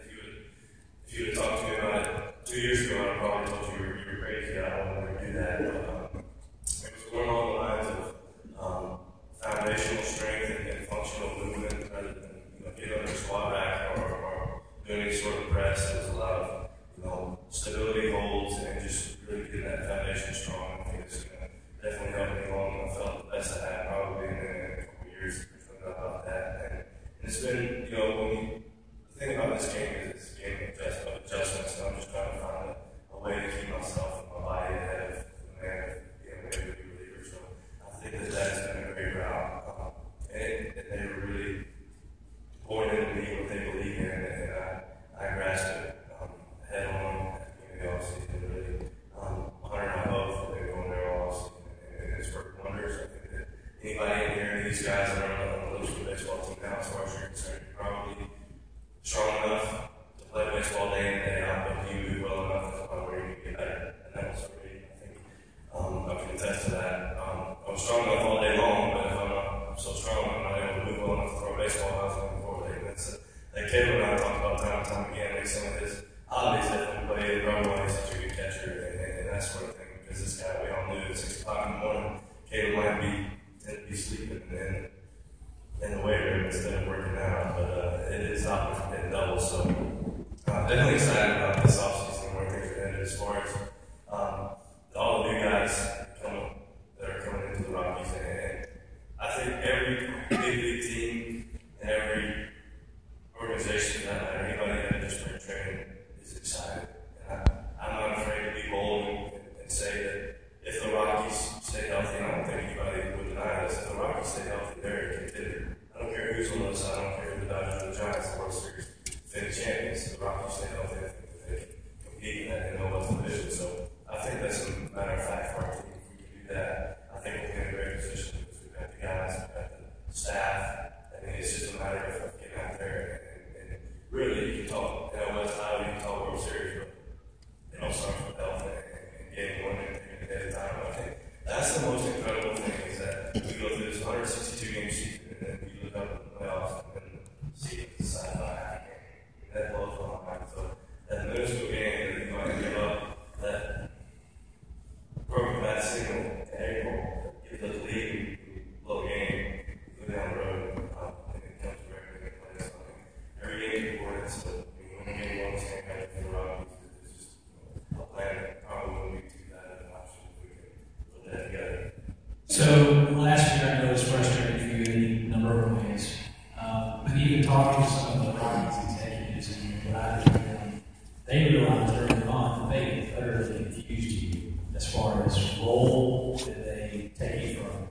if you would have talked to me about it 2 years ago, I would have probably told you you were crazy. I don't want to do that. But it was more along the lines of foundational strength and functional movement rather than get under squat rack or doing any sort of press. There was a lot of stability holds and just really getting that foundation strong. I think it's going to definitely help me along. I felt the best I had probably in a couple of years about that. And it's been, when the thing about this game is it's a game of adjustments, and I'm just trying to find a way to keep myself and my body ahead of the man of being able to be a reliever. So I think that's been a great route. And they were really pouring into me what they believe in, and I grasped it head on at the beginning of the offseason. Really, Hunter and I both have been going there all offseason, and it's worked wonders. I think that anybody in here, these guys that are on the Lipscomb baseball team now, as far as you're concerned, you're probably strong enough to play baseball day in and day out, but you move well enough to the point where you can get better. And that was for me, I think. I can attest to that. I'm strong enough all day long, but if I'm so strong, I'm not able to move well enough to throw a baseball. I was looking forward to it. That Caleb and I talked about time and time again, like some of his hobbies that we played, Broadway, such a good catcher, and that sort of thing. Because this guy, we all knew at 6 o'clock in the morning, Caleb might tend to be sleeping in the weight room instead of working out, but it is not getting double. So definitely excited about this offseason and where things are headed as far as all the new guys that are coming into the Rockies. And I think every big league team and every organization that anybody that does spring training is excited. And I'm not afraid to be bold and say that if the Rockies stay healthy, and I don't think anybody would deny this, if the Rockies stay healthy, they're a contender. I don't care who's on the other side, I don't care if the Dodgers or the Giants, the World Series defending champions. If the Rockies stay healthy, I think that they can compete in that NL division. So I think that's a matter of fact for our team. If we can do that, I think we'll be in a great position because we've got the guys, we've got the staff. I mean, it's just a matter of getting out there and really, you can talk West Iowa, you can talk World Series, but they don't start with health and getting one and taking it at a time. I think that's the most incredible thing is that we go through this 162 game season and then we look up at the playoffs and then see it decided by half a game. That blows my mind. So that minuscule game that you might give up, that broken bad signal in April, gives us a lead, low game, go down the road, and it comes to every big play. So every game is important. So when you get one game back to the Rockies, it's just a plan that probably wouldn't be too bad of an option if we could put that together. So last year I know it was frustrating for you in a number of ways. But even talking to some of the Rockies executives and what I heard them, they realized early on that they utterly confused you as far as role that they take you from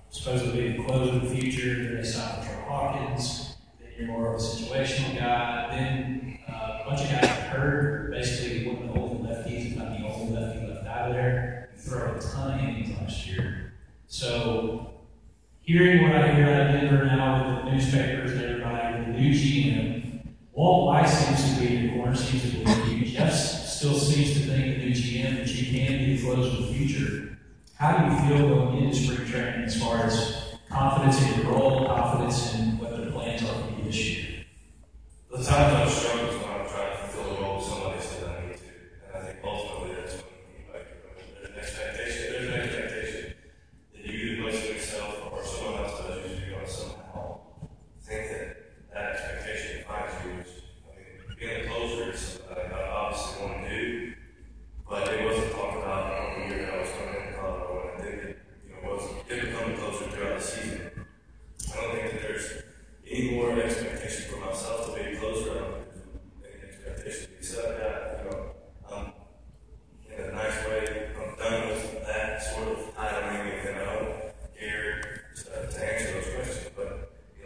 supposedly the close of the future, then they signed Joe Hawkins, then you're more of a situational guy, then a bunch of guys got hurt, basically one of the only lefties, if not the only lefty left out of there. You throw a ton of innings last year. So hearing what I hear out of Denver now with the newspapers and everybody, with the new GM, Walt Weiss seems to be in the corner, seems to believe you. Jeff still seems to think the new GM that you can be close to the future. How do you feel going into spring training as far as confidence in your role, confidence in what the plans are for you this year? The times I've struggled is when I'm trying to fulfill a role somebody said I need to. And I think ultimately that's when there's an expectation that you do most of yourself or someone else does you, you're going to somehow think that expectation defines you. Being a closer is something I obviously want to do, but it wasn't talked about the year that I was coming in Colorado, and I think it did become a closer throughout the season. I don't think that there's any more expectation for myself to be closer. I don't think there's any expectation to be set that, in a nice way. I'm done with that sort of titling and here to answer those questions. But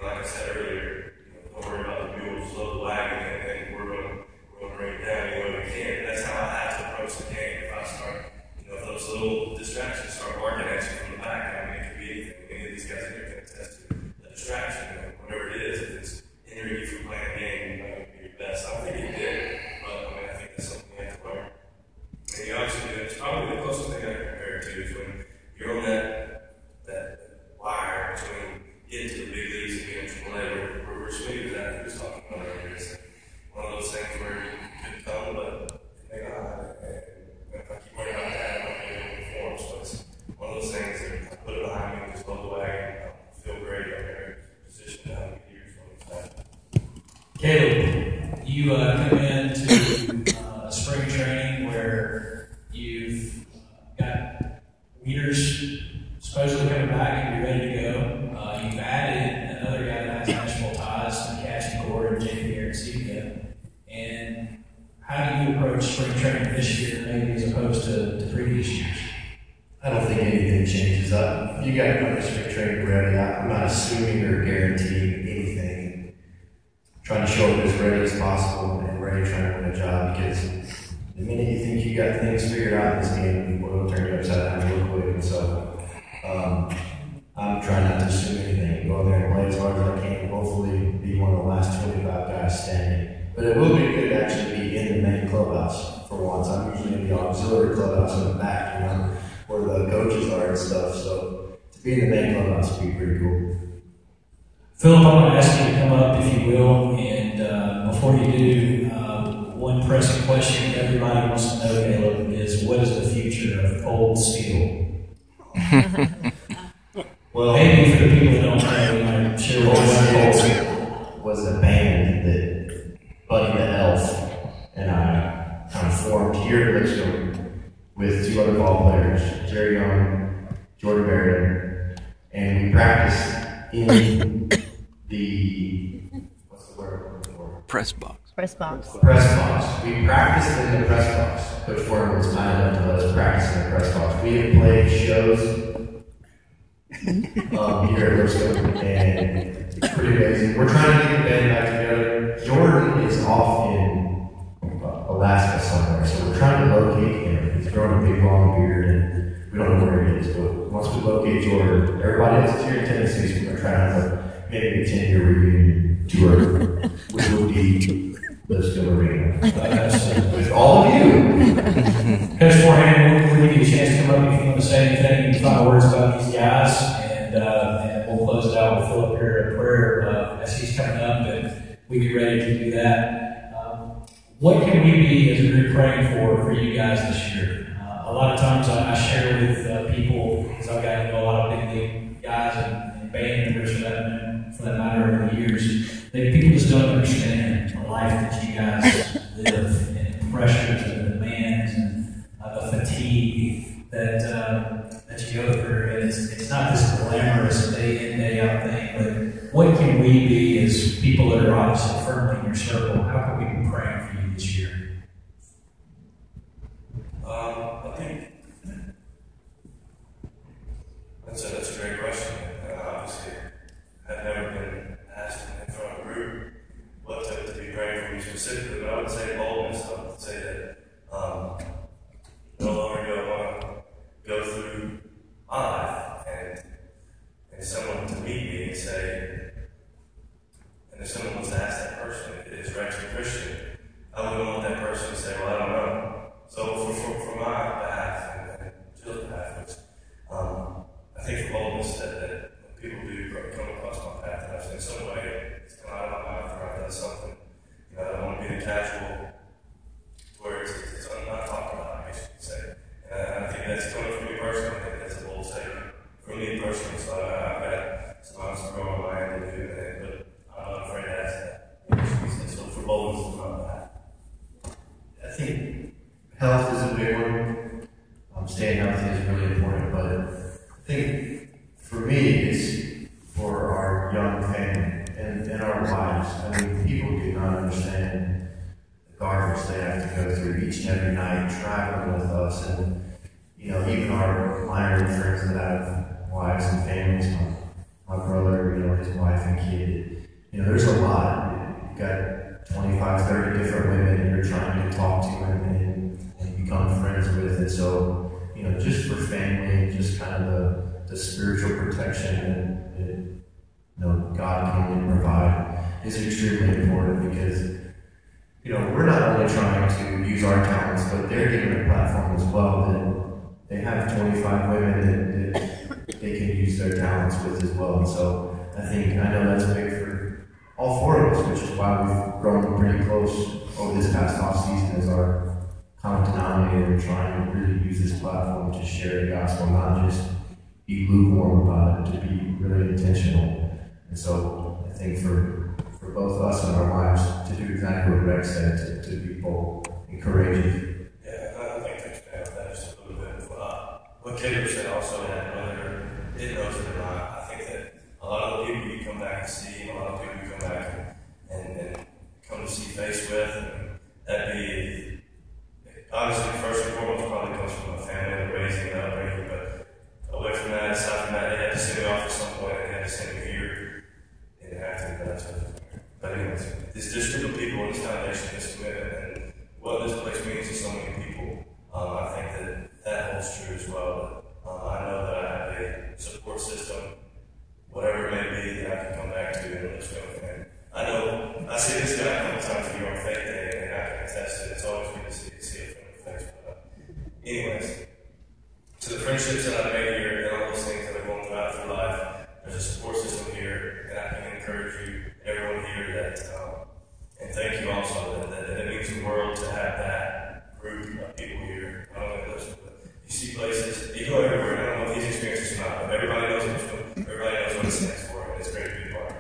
like I said earlier, don't worry about the mules, slow the wagon, and we're going to bring it down any way we can. That's how I have to approach the game. If I start, if those little distractions start barking at you from the back, it could be anything. Any of these guys in here can attest to a distraction, whatever it is. If it's hindering you from playing a game, you're not going to be your best. I don't think it did, but I think that's something you have to learn. And you obviously do. It's probably the closest thing I can compare it to is when you're on that wire between getting to the big leagues and being in AAA, where Smitty was at, he was talking about earlier. It's one of those things where you could come, but it may not. And if I keep worrying about that, I'm not going to be able to perform. So it's one of those things that I put it behind me, just blow the wagon. I feel great. I'm in a position to have a year for that. Caleb, you come into spring training where you've got leaders supposedly coming back and you're ready to go. You've added another guy that has national ties to catching core and JP Arcega. And how do you approach spring training this year, maybe as opposed to previous years? I don't think anything changes up. You got to come to spring training ready. I'm not assuming or guaranteeing anything. I'm trying to show up as ready as possible and ready trying to win a job, because the minute you think you got things figured out in this game, people will turn you upside down real quick. And so I'm trying not to assume anything. Go in there and play as hard as I can. Hopefully be one of the last 25 guys standing. But it will be good to actually be in the main clubhouse for once. I'm usually in the auxiliary clubhouse in the back, where the coaches are and stuff. So to be in the main clubhouse would be pretty cool. Philip, I'm going to ask you to come up, if you will. And before you do, one pressing question everybody wants to know, Caleb, is what is the future of Cold Steel? Well, maybe for the people that don't know, we might share what Cold Steel was a band that Buddy the Elf and I kind of formed here at Lipscomb with two other ball players, Jerry Young, Jordan Barron, and we practiced in the press box. We practiced in the press box. Coach Foreman was kind enough to let us practice in the press box. We have played shows here at Lipscomb, and it's pretty amazing. We're trying to get the band back together. Jordan is off in Alaska somewhere, so we're trying to locate him. He's growing a big long beard, and we don't know where he is. But once we locate Jordan, everybody else is here in Tennessee, so we're going to try to have maybe a 10-year reunion tour, which will be Lipscomb Arena. With all of you. Coach Forehand, we'll give you a chance to come up if you want to say anything, any final words about these guys, and we'll close it out with Philip here at prayer as he's coming up, and we get ready to do that. What can we be as a group praying for you guys this year? A lot of times I share with people, because I've gotten to know a lot of big league guys and band members for that matter over the years, that people just don't understand the life that you guys live, and the pressures and the demands and the fatigue that you go through. And it's not this glamorous day in, day out thing, but what can we be as people that are obviously firmly in your circle? How can we be praying for you this year? I think that's a great question. Obviously, I've never been asked in front of a group what to be praying for you specifically, but I would say boldness. I would say that no longer do I want to go through my life and someone to meet me and say, and if someone was to ask that person, is Rex a Christian? I wouldn't want that person to say, well, I don't know. So for my behalf and Jill's behalf, I think for boldness that when people do come across my path and I've in some way it's come out of my mouth or I've done something personally, I think that's a bold statement. For me personally, so I've got some growing my end to do, but I'm not afraid to ask that. So for boldness, about that. I think health is a big one. Staying healthy is really important, but I think for me, it's for our young family and our wives. I mean, people do not understand the garbage they have to go through each and every night, traveling with us, and even our minor friends that have wives and families. My brother, his wife and kid. There's a lot. You've got 25, 30 different women that you're trying to talk to and become friends with, and so. Just for family, just kind of the spiritual protection that God can only provide is extremely important because we're not only trying to use our talents, but they're given a platform as well that they have 25 women that they can use their talents with as well. And so I know that's big for all four of us, which is why we've grown pretty close over this past off season as our common denominator, trying to really use this platform to share the gospel, not just be lukewarm about it, to be really intentional. And so I think for both us and our wives to do exactly what Rex said, to be bold and courageous. Yeah, I think to expand on that just a little bit. What Caleb said also, that whether it knows it or not, I think that a lot of the people you come back and see, a lot of people you come back and come to see face with, and that'd be obviously, first and foremost, probably comes from a family and raising and upbringing, but away from that, aside from that, they had to send me off at some point, and they had to send me here. They didn't have to, but that's what. But anyways, this group of people, this foundation, this commitment, and what this place means to so many people, I think that holds true as well. I know that I have a support system, whatever it may be, that I can come back to in Lipscomb. And I know, I see this guy a couple times a year on Faith Day, and I can attest that it's always good to see it. Anyways, to the friendships that I've made here and all those things that I've gone through life, there's a support system here, and I can encourage you, everyone here, that, and thank you also, that it means the world to have that group of people here. I don't know if you listen, but you see places, you go everywhere, I don't know if these experiences or not, but everybody knows what it stands for, and it's great to be a part of.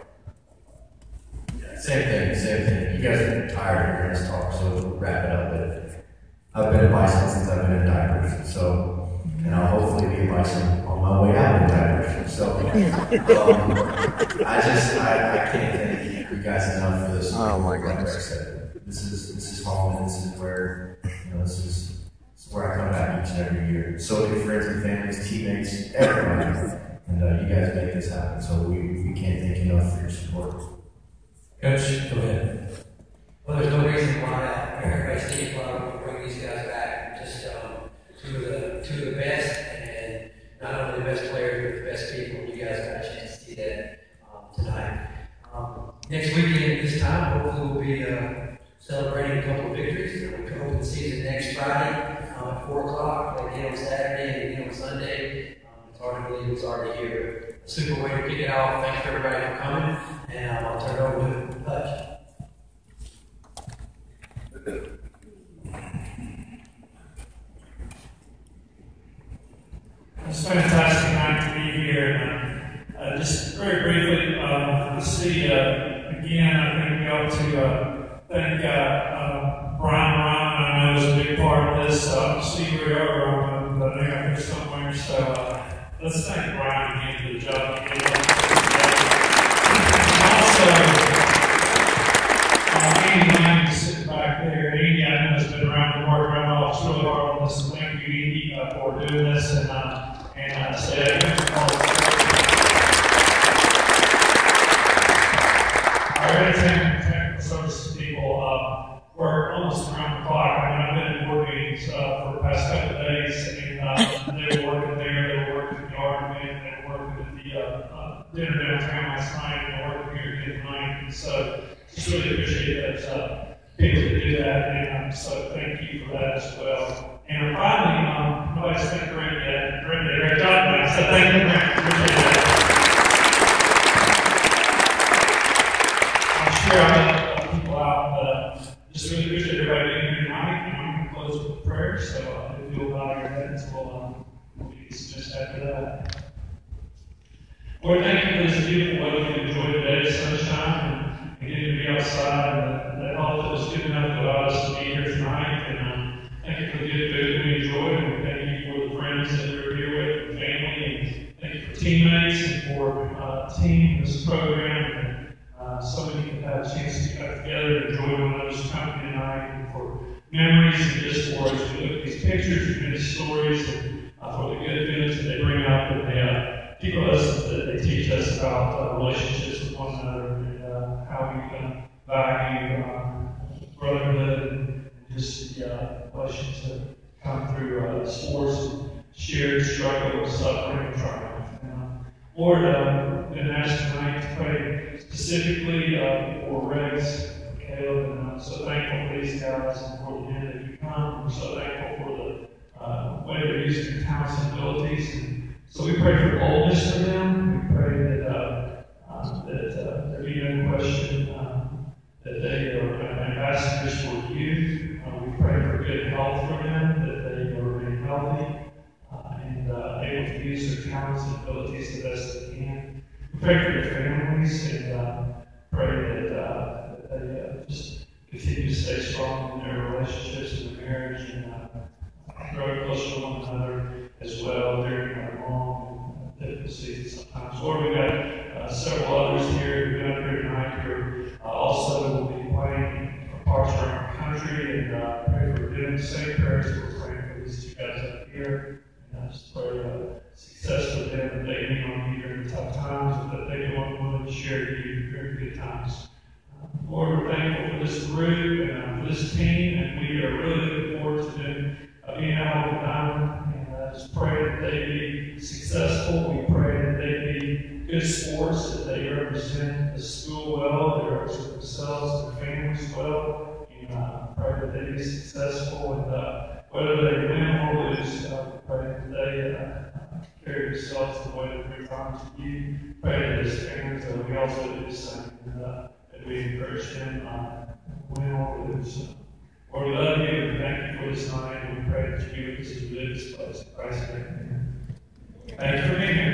Yeah, same thing. You guys are tired of hearing us talk, so we'll wrap it up. But I've been a bison since I've been in diapers, and I'll hopefully be a bison on my way out in diapers. So, I can't thank you guys enough for this. Oh my goodness! This is home, and this is where this is where I come back each and every year. So many friends and families, teammates, everybody, and you guys make this happen. So we can't thank you enough for your support. Coach, go ahead. Well, there's no reason why everybody's team will bring these guys back. Just two of the best, and not only the best players, but the best people. You guys got a chance to see that tonight. Next weekend, this time, hopefully we'll be celebrating a couple of victories. We'll open the season next Friday at 4 o'clock. Like again on Saturday and again on Sunday. It's hard to believe it's already here. A super way to kick it off. Thanks for everybody for coming, and I'll turn it over to Hutch. It's a fantastic night to be here. Just very briefly, to see again, I think we ought to thank Brian Ryan. I know is a big part of this. See where we are on the name here somewhere. So let's thank Brian again for the job he did. Also, Andy Lang is sitting back there. Andy, I know, has been around the work around the office really hard on this. Thank you, Andy, for doing this and say our entertainment and technical services people work almost around the clock. I mean, I've been in board meetings for the past couple of days, and they were working there, they were working in the argument, they were working at the dinner downtown last night, and they were working here again tonight. And so just really appreciate that people to do that, and so thank you for that as well. And finally, nobody's thanked Brenda yet. Brenda, great job tonight, so thank you, Brenda. Appreciate that. I'm sure I let people out, but just really appreciate everybody being here tonight. And I'm going to close with prayer, so if you'll bow your heads, we'll be after that. Lord, thank you for this beautiful weather. We enjoyed today, the sunshine, and getting to be outside, and that health that was good enough to allow us to be here tonight. And thank you for the good food we enjoyed, and thank you for the friends that we were here with, and family, and thank you for teammates and for team this program. And so many had a chance to get together and enjoy one another's company tonight, and for memories and just for us to look at these pictures and these stories, and for the good feelings that they bring up, and they people that they teach us about relationships with one another, and how we can value brotherhood and just the relations that come through sports and shared struggle, suffering, and triumph. Lord, I've been asked tonight to pray specifically for Rex, Caleb, and I'm so thankful for these guys and for the men that you come. We're so thankful for the way they're using their talents and abilities. And so we pray for boldness for them. We pray that there be no question that they are ambassadors for you. We pray for good health for them, that they remain healthy and able to use their talents and abilities the best they can. We pray for their families and pray that they just continue to stay strong in their relationships and their marriage and grow closer to one another as well during our long and difficult seasons sometimes. Lord, we've got several others here who've been up here tonight who also will be playing parts around the country, and pray for them. Same prayers we're praying for these two guys up here. And I just pray success for them, that they lean on you during the tough times, and that they want willing to share you during good times. Lord, we're thankful for this group and for this team, and we are really looking forward to them being out on the diamond. And I just pray that they be successful. We pray that they be good sports, that they represent the school well, they represent themselves and their families well. And pray that they be successful, and whether they win or lose, pray that they carry themselves the way that they're trying to you. Pray that as parents, we also do the same, and that we encourage them win or lose. Lord, we love you and thank you for this night, and we pray that you give us as we live this place. In Christ's name. Thank you for being here.